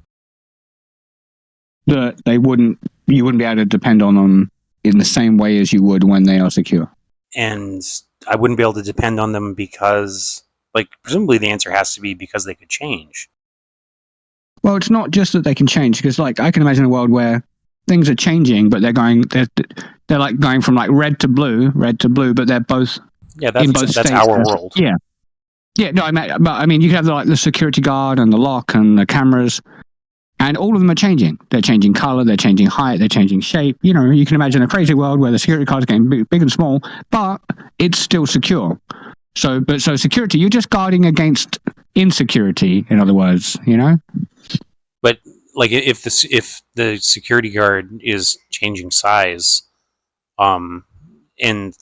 [SPEAKER 3] That you wouldn't be able to depend on them in the same way as you would when they are secure.
[SPEAKER 1] And I wouldn't be able to depend on them because, like, presumably the answer has to be because they could change.
[SPEAKER 3] Well, it's not just that they can change, because like I can imagine a world where things are changing, but they're like going from like red to blue, but they're both in both
[SPEAKER 1] that's
[SPEAKER 3] states.
[SPEAKER 1] our world.
[SPEAKER 3] Yeah. No, I mean, you could have the security guard and the lock and the cameras, and all of them are changing. They're changing color, they're changing height, they're changing shape. You know, you can imagine a crazy world where the security guards are getting big and small, but it's still secure. So security, you're just guarding against insecurity, in other words, you know?
[SPEAKER 1] But like, if the security guard is changing size, and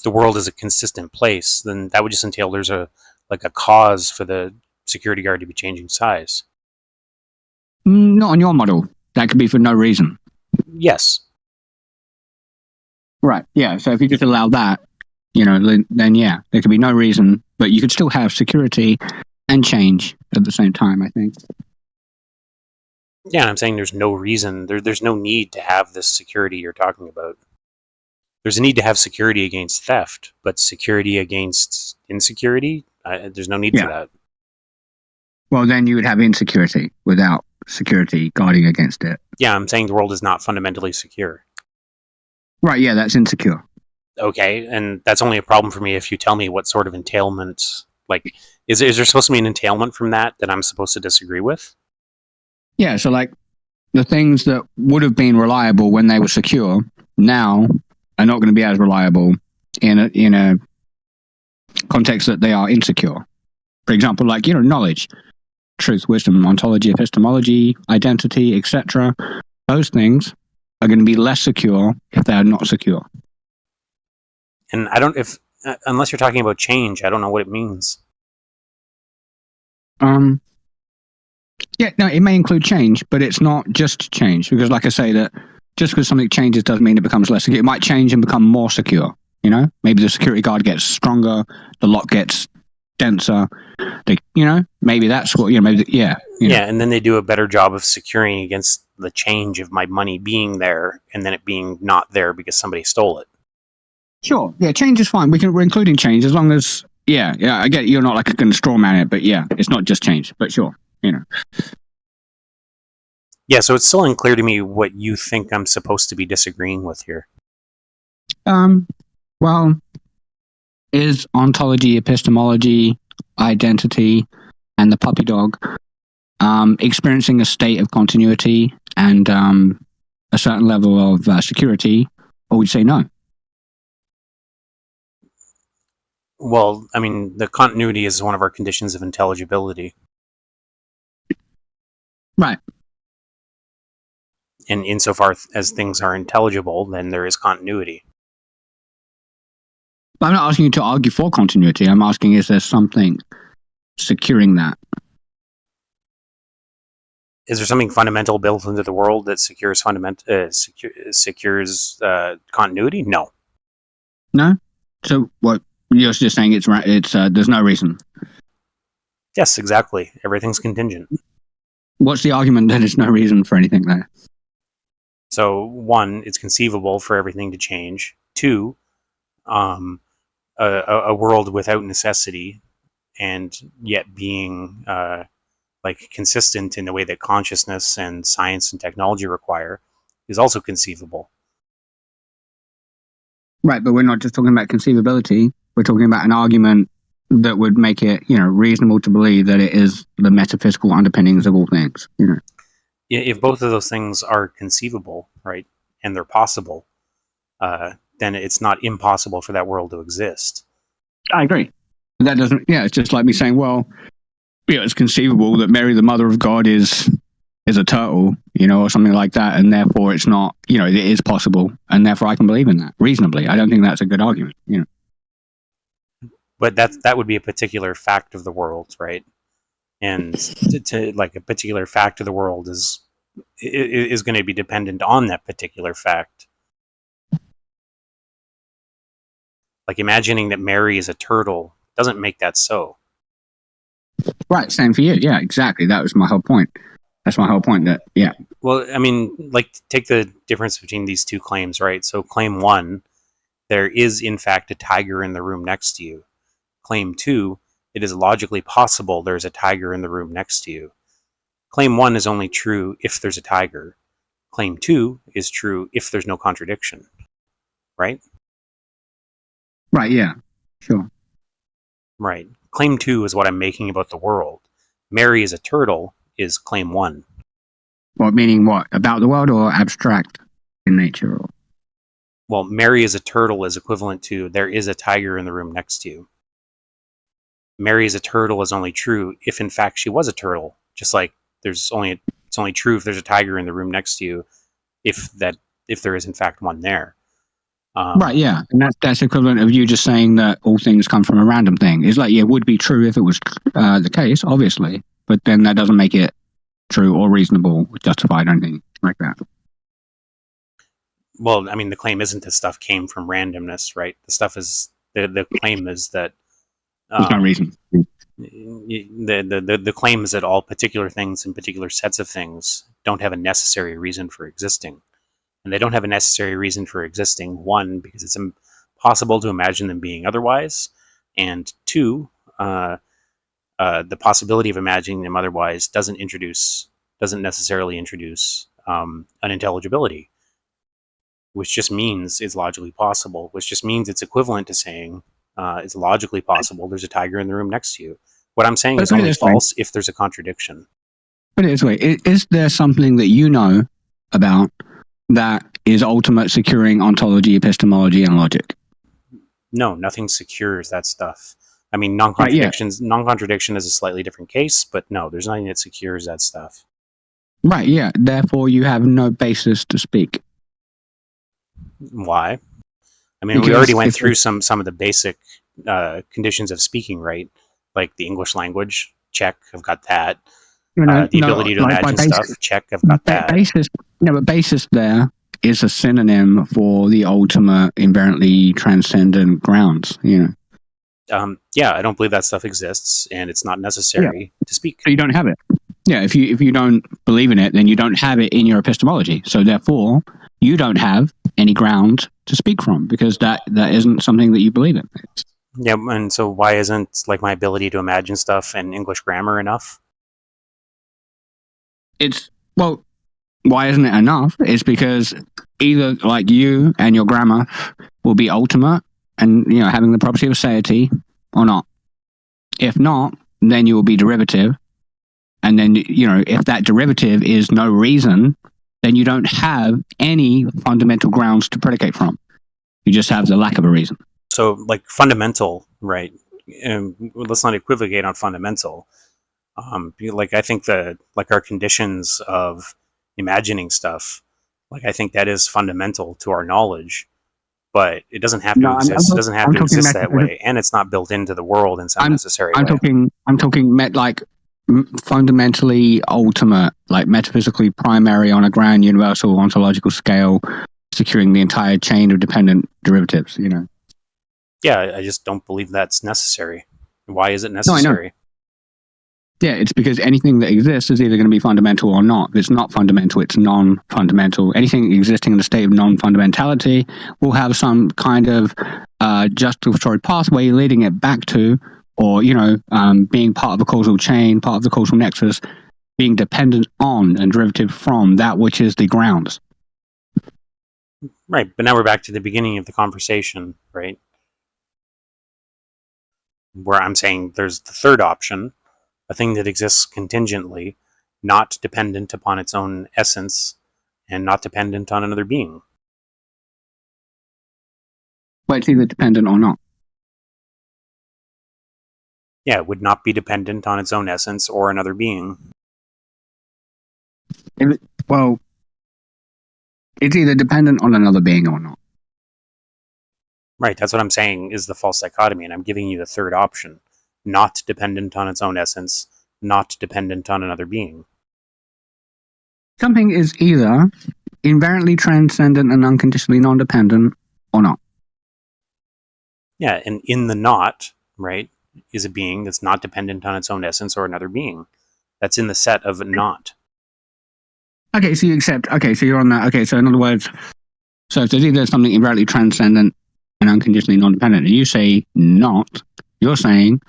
[SPEAKER 1] the world is a consistent place, then that would just entail there's a cause for the security guard to be changing size.
[SPEAKER 3] Not on your model. That could be for no reason.
[SPEAKER 1] Yes.
[SPEAKER 3] Right. Yeah. So if you just allow that, you know, then yeah, there could be no reason, but you could still have security and change at the same time, I think.
[SPEAKER 1] Yeah, I'm saying there's no reason. There's no need to have this security you're talking about. There's a need to have security against theft, but security against insecurity, there's no need for that.
[SPEAKER 3] Well, then you would have insecurity without security guarding against it.
[SPEAKER 1] Yeah, I'm saying the world is not fundamentally secure.
[SPEAKER 3] Right, yeah, that's insecure.
[SPEAKER 1] Okay, and that's only a problem for me if you tell me what sort of entailment, like, is there supposed to be an entailment from that I'm supposed to disagree with?
[SPEAKER 3] Yeah, so like the things that would have been reliable when they were secure now are not going to be as reliable in a context that they are insecure. For example, like, you know, knowledge, truth, wisdom, ontology, epistemology, identity, etc. Those things are going to be less secure if they are not secure.
[SPEAKER 1] And I don't, unless you're talking about change, I don't know what it means.
[SPEAKER 3] Yeah, no, it may include change, but it's not just change, because like I say, that just because something changes doesn't mean it becomes less secure. It might change and become more secure. You know, maybe the security guard gets stronger, the lock gets denser. Maybe that's what, maybe, yeah.
[SPEAKER 1] Yeah, and then they do a better job of securing against the change of my money being there and then it being not there because somebody stole it.
[SPEAKER 3] Sure, yeah, change is fine. We're including change as long as, yeah, I get it, you're not like going to straw man it, but yeah, it's not just change, but sure,
[SPEAKER 1] Yeah, so it's still unclear to me what you think I'm supposed to be disagreeing with here.
[SPEAKER 3] Well, is ontology, epistemology, identity, and the puppy dog experiencing a state of continuity and a certain level of security, or would you say no?
[SPEAKER 1] Well, I mean, the continuity is one of our conditions of intelligibility.
[SPEAKER 3] Right.
[SPEAKER 1] And insofar as things are intelligible, then there is continuity.
[SPEAKER 3] But I'm not asking you to argue for continuity. I'm asking, is there something securing that?
[SPEAKER 1] Is there something fundamental built into the world that secures continuity? No.
[SPEAKER 3] No. So what you're just saying it's there's no reason.
[SPEAKER 1] Yes, exactly. Everything's contingent.
[SPEAKER 3] What's the argument that there's no reason for anything there?
[SPEAKER 1] So, one, it's conceivable for everything to change. Two, a world without necessity and yet being like consistent in the way that consciousness and science and technology require is also conceivable.
[SPEAKER 3] Right, but we're not just talking about conceivability. We're talking about an argument that would make it, reasonable to believe that it is the metaphysical underpinnings of all things.
[SPEAKER 1] If both of those things are conceivable, right, and they're possible, then it's not impossible for that world to exist.
[SPEAKER 3] I agree. That doesn't. Yeah, it's just like me saying, well, it's conceivable that Mary, the mother of God, is a turtle, or something like that, and therefore it's not. It is possible, and therefore I can believe in that reasonably. I don't think that's a good argument.
[SPEAKER 1] But that would be a particular fact of the world, right? And to like a particular fact of the world is going to be dependent on that particular fact. Like imagining that Mary is a turtle doesn't make that so.
[SPEAKER 3] Right, same for you. Yeah, exactly. That was my whole point. That's my whole point. That yeah.
[SPEAKER 1] Well, I mean, like take the difference between these two claims, right? So claim 1, there is in fact a tiger in the room next to you. Claim 2, it is logically possible there's a tiger in the room next to you. Claim 1 is only true if there's a tiger. Claim 2 is true if there's no contradiction. Right?
[SPEAKER 3] Right, yeah. Sure.
[SPEAKER 1] Right. Claim 2 is what I'm making about the world. Mary is a turtle is claim 1.
[SPEAKER 3] What, meaning what? About the world or abstract in nature? Or?
[SPEAKER 1] Well, Mary is a turtle is equivalent to there is a tiger in the room next to you. Mary is a turtle is only true if in fact she was a turtle. Just like it's only true if there's a tiger in the room next to you, if there is in fact one there.
[SPEAKER 3] Right, yeah, and that's equivalent of you just saying that all things come from a random thing. It's like, it would be true if it was the case, obviously, but then that doesn't make it true or reasonable, justified, or anything like that.
[SPEAKER 1] Well, I mean, the claim isn't that stuff came from randomness, right? The stuff is the claim is that
[SPEAKER 3] there's no reason.
[SPEAKER 1] The claim is that all particular things and particular sets of things don't have a necessary reason for existing. And they don't have a necessary reason for existing, 1, because it's impossible to imagine them being otherwise, and 2, the possibility of imagining them otherwise doesn't necessarily introduce unintelligibility, which just means it's logically possible, which just means it's equivalent to saying it's logically possible there's a tiger in the room next to you. What I'm saying is only false if there's a contradiction.
[SPEAKER 3] Put it this way, is there something that you know about that is ultimate securing ontology, epistemology, and logic?
[SPEAKER 1] No, nothing secures that stuff. I mean, non-contradiction is a slightly different case, but no, there's nothing that secures that stuff.
[SPEAKER 3] Right, yeah. Therefore, you have no basis to speak.
[SPEAKER 1] Why? I mean, we already went through some of the basic conditions of speaking, right? Like the English language, check, I've got that. The ability to imagine stuff, check, I've got that.
[SPEAKER 3] But basis there is a synonym for the ultimate, inherently transcendent grounds,
[SPEAKER 1] Yeah, I don't believe that stuff exists, and it's not necessary to speak.
[SPEAKER 3] So you don't have it. Yeah, if you don't believe in it, then you don't have it in your epistemology. So therefore, you don't have any ground to speak from, because that isn't something that you believe in.
[SPEAKER 1] Yeah, and so why isn't like my ability to imagine stuff and English grammar enough?
[SPEAKER 3] Why isn't it enough? It's because either like you and your grammar will be ultimate and having the property of aseity, or not. If not, then you will be derivative. And then, if that derivative is no reason, then you don't have any fundamental grounds to predicate from. You just have the lack of a reason.
[SPEAKER 1] So, like fundamental, right? Let's not equivocate on fundamental. Like I think our conditions of imagining stuff, like I think that is fundamental to our knowledge, but it doesn't have to exist. It doesn't have to exist that way, and it's not built into the world in some necessary way.
[SPEAKER 3] I'm talking like fundamentally ultimate, like metaphysically primary on a grand universal ontological scale, securing the entire chain of dependent derivatives,
[SPEAKER 1] Yeah, I just don't believe that's necessary. Why is it
[SPEAKER 3] No, I know.
[SPEAKER 1] necessary?
[SPEAKER 3] Yeah, it's because anything that exists is either going to be fundamental or not. If it's not fundamental, it's non-fundamental. Anything existing in a state of non-fundamentality will have some kind of justificatory pathway leading it back to, or, being part of a causal chain, part of the causal nexus, being dependent on and derivative from that which is the grounds.
[SPEAKER 1] Right, but now we're back to the beginning of the conversation, right? Where I'm saying there's the third option, a thing that exists contingently, not dependent upon its own essence, and not dependent on another being.
[SPEAKER 3] But it's either dependent or not.
[SPEAKER 1] Yeah, it would not be dependent on its own essence or another being.
[SPEAKER 3] Well, it's either dependent on another being or not.
[SPEAKER 1] Right, that's what I'm saying is the false dichotomy, and I'm giving you the third option. Not dependent on its own essence, not dependent on another being.
[SPEAKER 3] Something is either invariantly transcendent and unconditionally non-dependent or not.
[SPEAKER 1] Yeah, and in the not, right, is a being that's not dependent on its own essence or another being. That's in the set of not.
[SPEAKER 3] Okay, so you accept. Okay, so you're on that. Okay, so in other words, so if there's either something invariantly transcendent and unconditionally non-dependent, and you say not, you're saying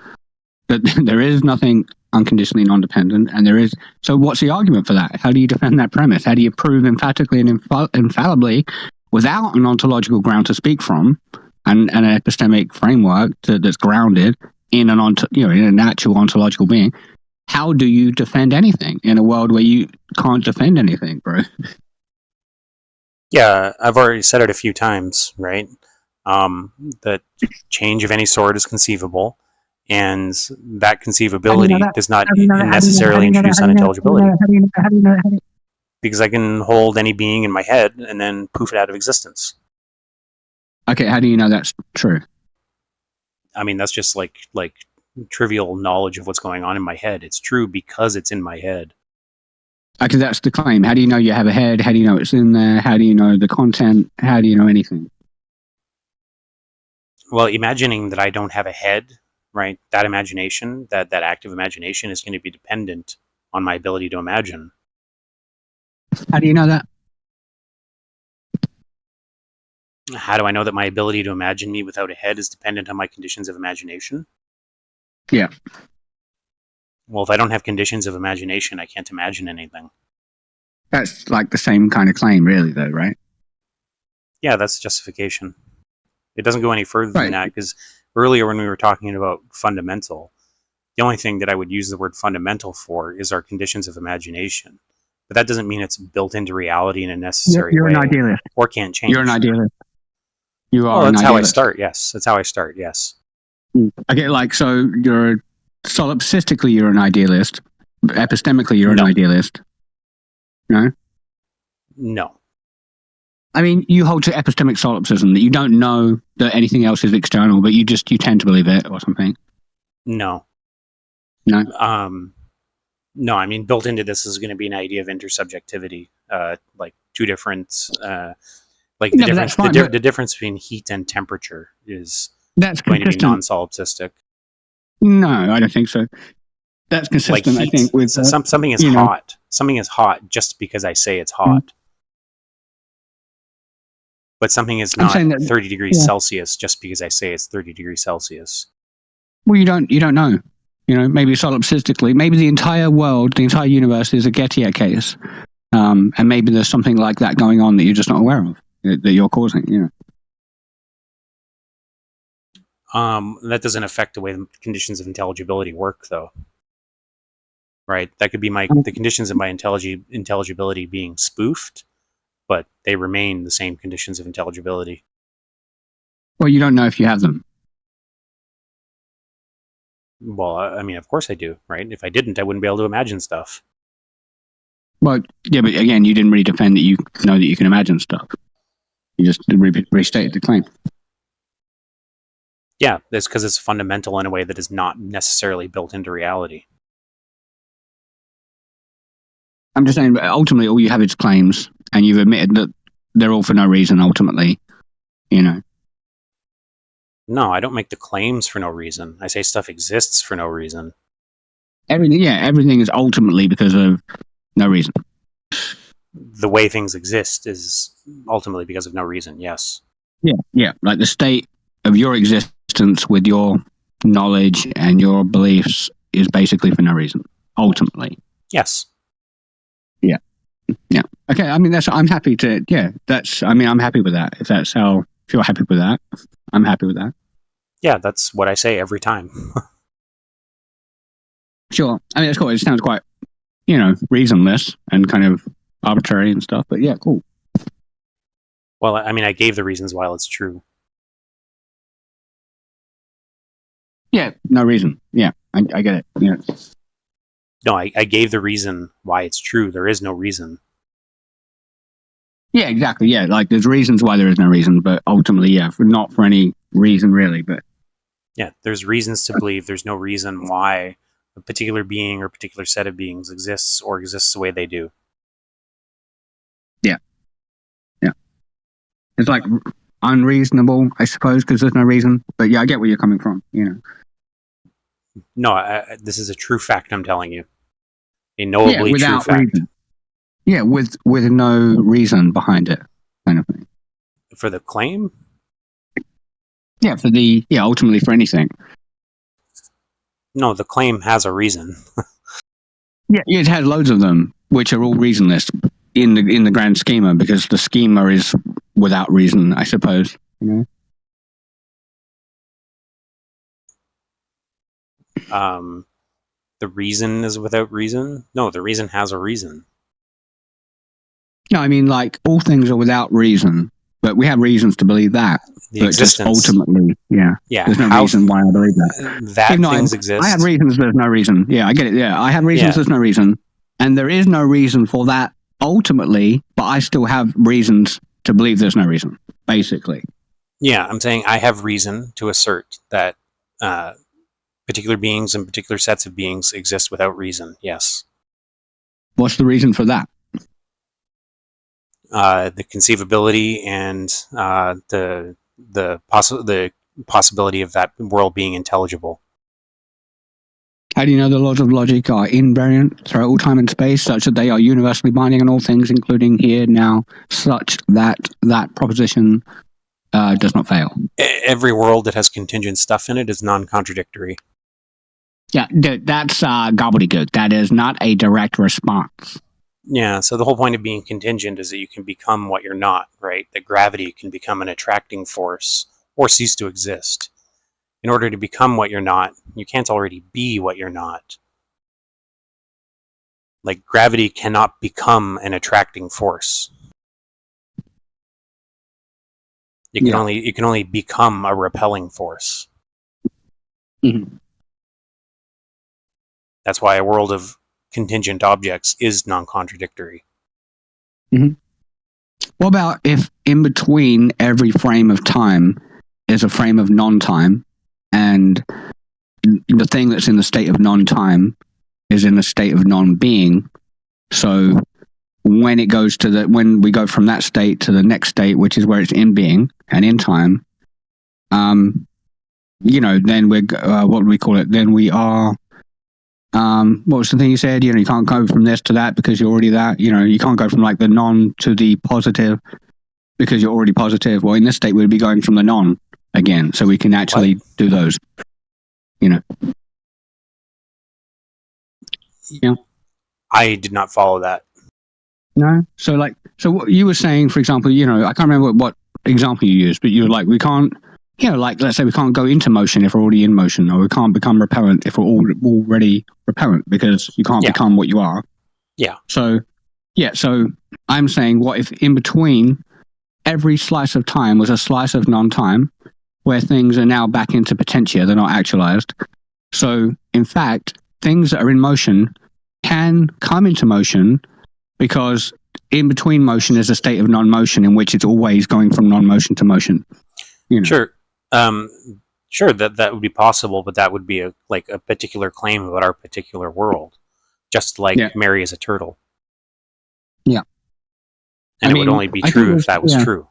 [SPEAKER 3] that there is nothing unconditionally non-dependent, and there is. So what's the argument for that? How do you defend that premise? How do you prove emphatically and infallibly, without an ontological ground to speak from, and an epistemic framework that's grounded in in an actual ontological being? How do you defend anything in a world where you can't defend anything, bro?
[SPEAKER 1] Yeah, I've already said it a few times, right? That change of any sort is conceivable, and that conceivability does not necessarily introduce unintelligibility. Because I can hold any being in my head and then poof it out of existence.
[SPEAKER 3] Okay, how do you know that's true?
[SPEAKER 1] I mean, that's just like trivial knowledge of what's going on in my head. It's true because it's in my head.
[SPEAKER 3] Okay, that's the claim. How do you know you have a head? How do you know it's in there? How do you know the content? How do you know anything?
[SPEAKER 1] Well, imagining that I don't have a head, right? That imagination, that active imagination is going to be dependent on my ability to imagine.
[SPEAKER 3] How do you know that?
[SPEAKER 1] How do I know that my ability to imagine me without a head is dependent on my conditions of imagination?
[SPEAKER 3] Yeah.
[SPEAKER 1] Well, if I don't have conditions of imagination, I can't imagine anything.
[SPEAKER 3] That's like the same kind of claim, really, though, right?
[SPEAKER 1] Yeah, that's justification. It doesn't go any further than that, because earlier when we were talking about fundamental, the only thing that I would use the word fundamental for is our conditions of imagination. But that doesn't mean it's built into reality in a necessary
[SPEAKER 3] You're
[SPEAKER 1] way.
[SPEAKER 3] an idealist.
[SPEAKER 1] Or can't change.
[SPEAKER 3] You're an idealist. You are.
[SPEAKER 1] Well, that's
[SPEAKER 3] an
[SPEAKER 1] how I
[SPEAKER 3] idealist.
[SPEAKER 1] start. Yes, that's how I start. Yes.
[SPEAKER 3] Okay, like so, you're solipsistically you're an idealist. Epistemically, you're an idealist. No.
[SPEAKER 1] No.
[SPEAKER 3] I mean, you hold to epistemic solipsism that you don't know that anything else is external, but you tend to believe it or something.
[SPEAKER 1] No.
[SPEAKER 3] No.
[SPEAKER 1] No, I mean, built into this is going to be an idea of intersubjectivity, like two different, the difference between heat and temperature is going to be non-solipsistic.
[SPEAKER 3] No, I don't think so. That's consistent. Like heat, I think with
[SPEAKER 1] something is hot. Something is hot just because I say it's hot. But something is not 30 degrees Celsius just because I say it's 30 degrees Celsius.
[SPEAKER 3] Well, you don't know. Maybe solipsistically, maybe the entire world, the entire universe is a Gettier case. And maybe there's something like that going on that you're just not aware of, that you're causing,
[SPEAKER 1] That doesn't affect the way the conditions of intelligibility work, though. Right? That could be the conditions of my intelligibility being spoofed, but they remain the same conditions of intelligibility.
[SPEAKER 3] Well, you don't know if you have them.
[SPEAKER 1] Well, I mean, of course I do, right? If I didn't, I wouldn't be able to imagine stuff.
[SPEAKER 3] Well, yeah, but again, you didn't really defend that you know that you can imagine stuff. You just restated the claim.
[SPEAKER 1] Yeah, that's because it's fundamental in a way that is not necessarily built into reality.
[SPEAKER 3] I'm just saying, ultimately, all you have is claims, and you've admitted that they're all for no reason, ultimately.
[SPEAKER 1] No, I don't make the claims for no reason. I say stuff exists for no reason.
[SPEAKER 3] Everything is ultimately because of no reason.
[SPEAKER 1] The way things exist is ultimately because of no reason, yes.
[SPEAKER 3] Yeah. Like the state of your existence with your knowledge and your beliefs is basically for no reason, ultimately.
[SPEAKER 1] Yes.
[SPEAKER 3] Yeah. Okay. I mean, I'm happy to. Yeah. I'm happy with that. If you're happy with that, I'm happy with that.
[SPEAKER 1] Yeah, that's what I say every time.
[SPEAKER 3] Sure. I mean, it's cool. It sounds quite, reasonless and kind of arbitrary and stuff. But yeah, cool.
[SPEAKER 1] Well, I mean, I gave the reasons why it's true.
[SPEAKER 3] Yeah. No reason. Yeah. I get it. Yeah.
[SPEAKER 1] No, I gave the reason why it's true. There is no reason.
[SPEAKER 3] Yeah, exactly. Yeah, like there's reasons why there is no reason, but ultimately, yeah, not for any reason really. But
[SPEAKER 1] Yeah, there's reasons to believe. There's no reason why a particular being or particular set of beings exists or exists the way they do.
[SPEAKER 3] yeah, it's like unreasonable, I suppose, because there's no reason. But yeah, I get where you're coming from.
[SPEAKER 1] No, this is a true fact I'm telling you. A knowably true
[SPEAKER 3] without
[SPEAKER 1] fact.
[SPEAKER 3] reason. Yeah, with no reason behind it, kind of thing.
[SPEAKER 1] For the claim?
[SPEAKER 3] Yeah, ultimately for anything.
[SPEAKER 1] No, the claim has a reason.
[SPEAKER 3] Yeah, it has loads of them, which are all reasonless in the grand schema, because the schema is without reason, I suppose.
[SPEAKER 1] The reason is without reason? No, the reason has a reason.
[SPEAKER 3] No, I mean, like, all things are without reason, but we have reasons to believe that.
[SPEAKER 1] The
[SPEAKER 3] but
[SPEAKER 1] existence.
[SPEAKER 3] Just ultimately, yeah. There's no reason why I believe that.
[SPEAKER 1] That things exist.
[SPEAKER 3] I have reasons, there's no reason. Yeah, I get it. Yeah, I have reasons, there's no reason. And there is no reason for that ultimately, but I still have reasons to believe there's no reason, basically.
[SPEAKER 1] Yeah, I'm saying I have reason to assert that particular beings and particular sets of beings exist without reason, yes.
[SPEAKER 3] What's the reason for that?
[SPEAKER 1] The conceivability and the possibility of that world being intelligible.
[SPEAKER 3] How do you know the laws of logic are invariant throughout all time and space, such that they are universally binding on all things, including here, now, such that that proposition does not fail?
[SPEAKER 1] Every world that has contingent stuff in it is non-contradictory.
[SPEAKER 3] Yeah, that's gobbledygook. That is not a direct response.
[SPEAKER 1] Yeah, so the whole point of being contingent is that you can become what you're not, right? That gravity can become an attracting force or cease to exist. In order to become what you're not, you can't already be what you're not. Like, gravity cannot become an attracting force. It can only become a repelling force.
[SPEAKER 3] Mm-hmm.
[SPEAKER 1] That's why a world of contingent objects is non-contradictory.
[SPEAKER 3] Mm-hmm. What about if in between every frame of time is a frame of non-time, and the thing that's in the state of non-time is in a state of non-being? So when we go from that state to the next state, which is where it's in being and in time, then we're what do we call it? Then we are. What was the thing you said? You can't go from this to that because you're already that. You can't go from like the non to the positive because you're already positive. Well, in this state, we'd be going from the non again, so we can actually do those. Yeah.
[SPEAKER 1] I did not follow that.
[SPEAKER 3] No. So what you were saying, for example, I can't remember what example you used, but you were like, we can't, like let's say we can't go into motion if we're already in motion, or we can't become repellent if we're already repellent, because you can't become what you are.
[SPEAKER 1] Yeah.
[SPEAKER 3] So I'm saying, what if in between every slice of time was a slice of non-time where things are now back into potentia, they're not actualized. So in fact, things that are in motion can come into motion, because in between motion is a state of non-motion in which it's always going from non-motion to motion.
[SPEAKER 1] Sure. Sure, that would be possible, but that would be a particular claim about our particular world. Just like Mary is a turtle.
[SPEAKER 3] Yeah.
[SPEAKER 1] And
[SPEAKER 3] I
[SPEAKER 1] it would
[SPEAKER 3] mean,
[SPEAKER 1] only be
[SPEAKER 3] I think
[SPEAKER 1] true if
[SPEAKER 3] there's-
[SPEAKER 1] that was
[SPEAKER 3] yeah.
[SPEAKER 1] true.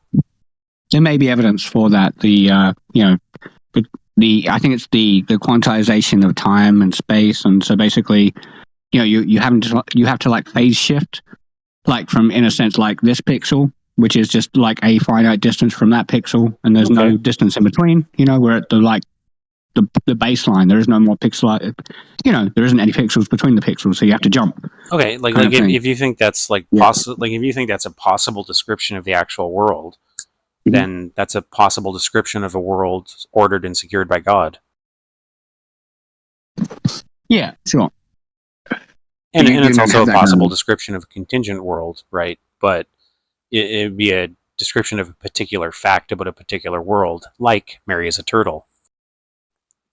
[SPEAKER 3] There may be evidence for that. I think it's the quantization of time and space, and so basically, you have to like phase shift, like from, in a sense, like this pixel, which is just like a finite distance from that pixel, and there's no
[SPEAKER 1] Okay.
[SPEAKER 3] distance in between. We're at the baseline. There is no more pixel. There isn't any pixels between the pixels, so you have to jump.
[SPEAKER 1] Okay, like
[SPEAKER 3] kind of thing.
[SPEAKER 1] if you think that's like
[SPEAKER 3] Yeah.
[SPEAKER 1] like if you think that's a possible description of the actual world,
[SPEAKER 3] Mhm.
[SPEAKER 1] then that's a possible description of a world ordered and secured by God.
[SPEAKER 3] Yeah, sure.
[SPEAKER 1] And
[SPEAKER 3] You
[SPEAKER 1] it's
[SPEAKER 3] don't
[SPEAKER 1] also
[SPEAKER 3] have
[SPEAKER 1] a
[SPEAKER 3] that
[SPEAKER 1] possible
[SPEAKER 3] kind
[SPEAKER 1] description of a contingent world, right? But it would be a description of a particular fact about a particular world, like Mary is a turtle.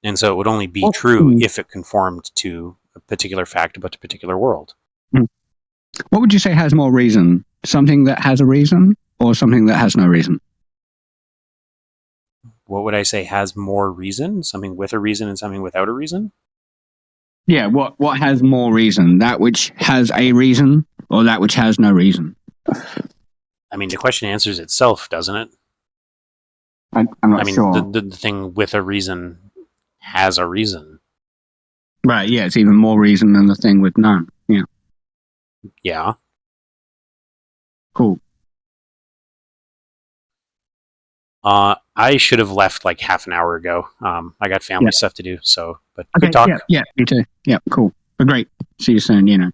[SPEAKER 1] And so it would only be
[SPEAKER 3] Oh,
[SPEAKER 1] true
[SPEAKER 3] mm.
[SPEAKER 1] if it conformed to a particular fact about a particular world.
[SPEAKER 3] What would you say has more reason? Something that has a reason, or something that has no reason?
[SPEAKER 1] What would I say has more reason? Something with a reason and something without a reason?
[SPEAKER 3] Yeah, what has more reason? That which has a reason, or that which has no reason?
[SPEAKER 1] I mean, the question answers itself, doesn't it?
[SPEAKER 3] I'm not
[SPEAKER 1] I mean,
[SPEAKER 3] sure.
[SPEAKER 1] the thing with a reason has a reason.
[SPEAKER 3] Right, yeah, it's even more reason than the thing with none. Yeah,
[SPEAKER 1] Yeah.
[SPEAKER 3] cool.
[SPEAKER 1] I should have left like half an hour ago. I got family stuff to do, so, but
[SPEAKER 3] Okay,
[SPEAKER 1] good talk.
[SPEAKER 3] yeah, me too. Yeah, cool. But great. See you soon,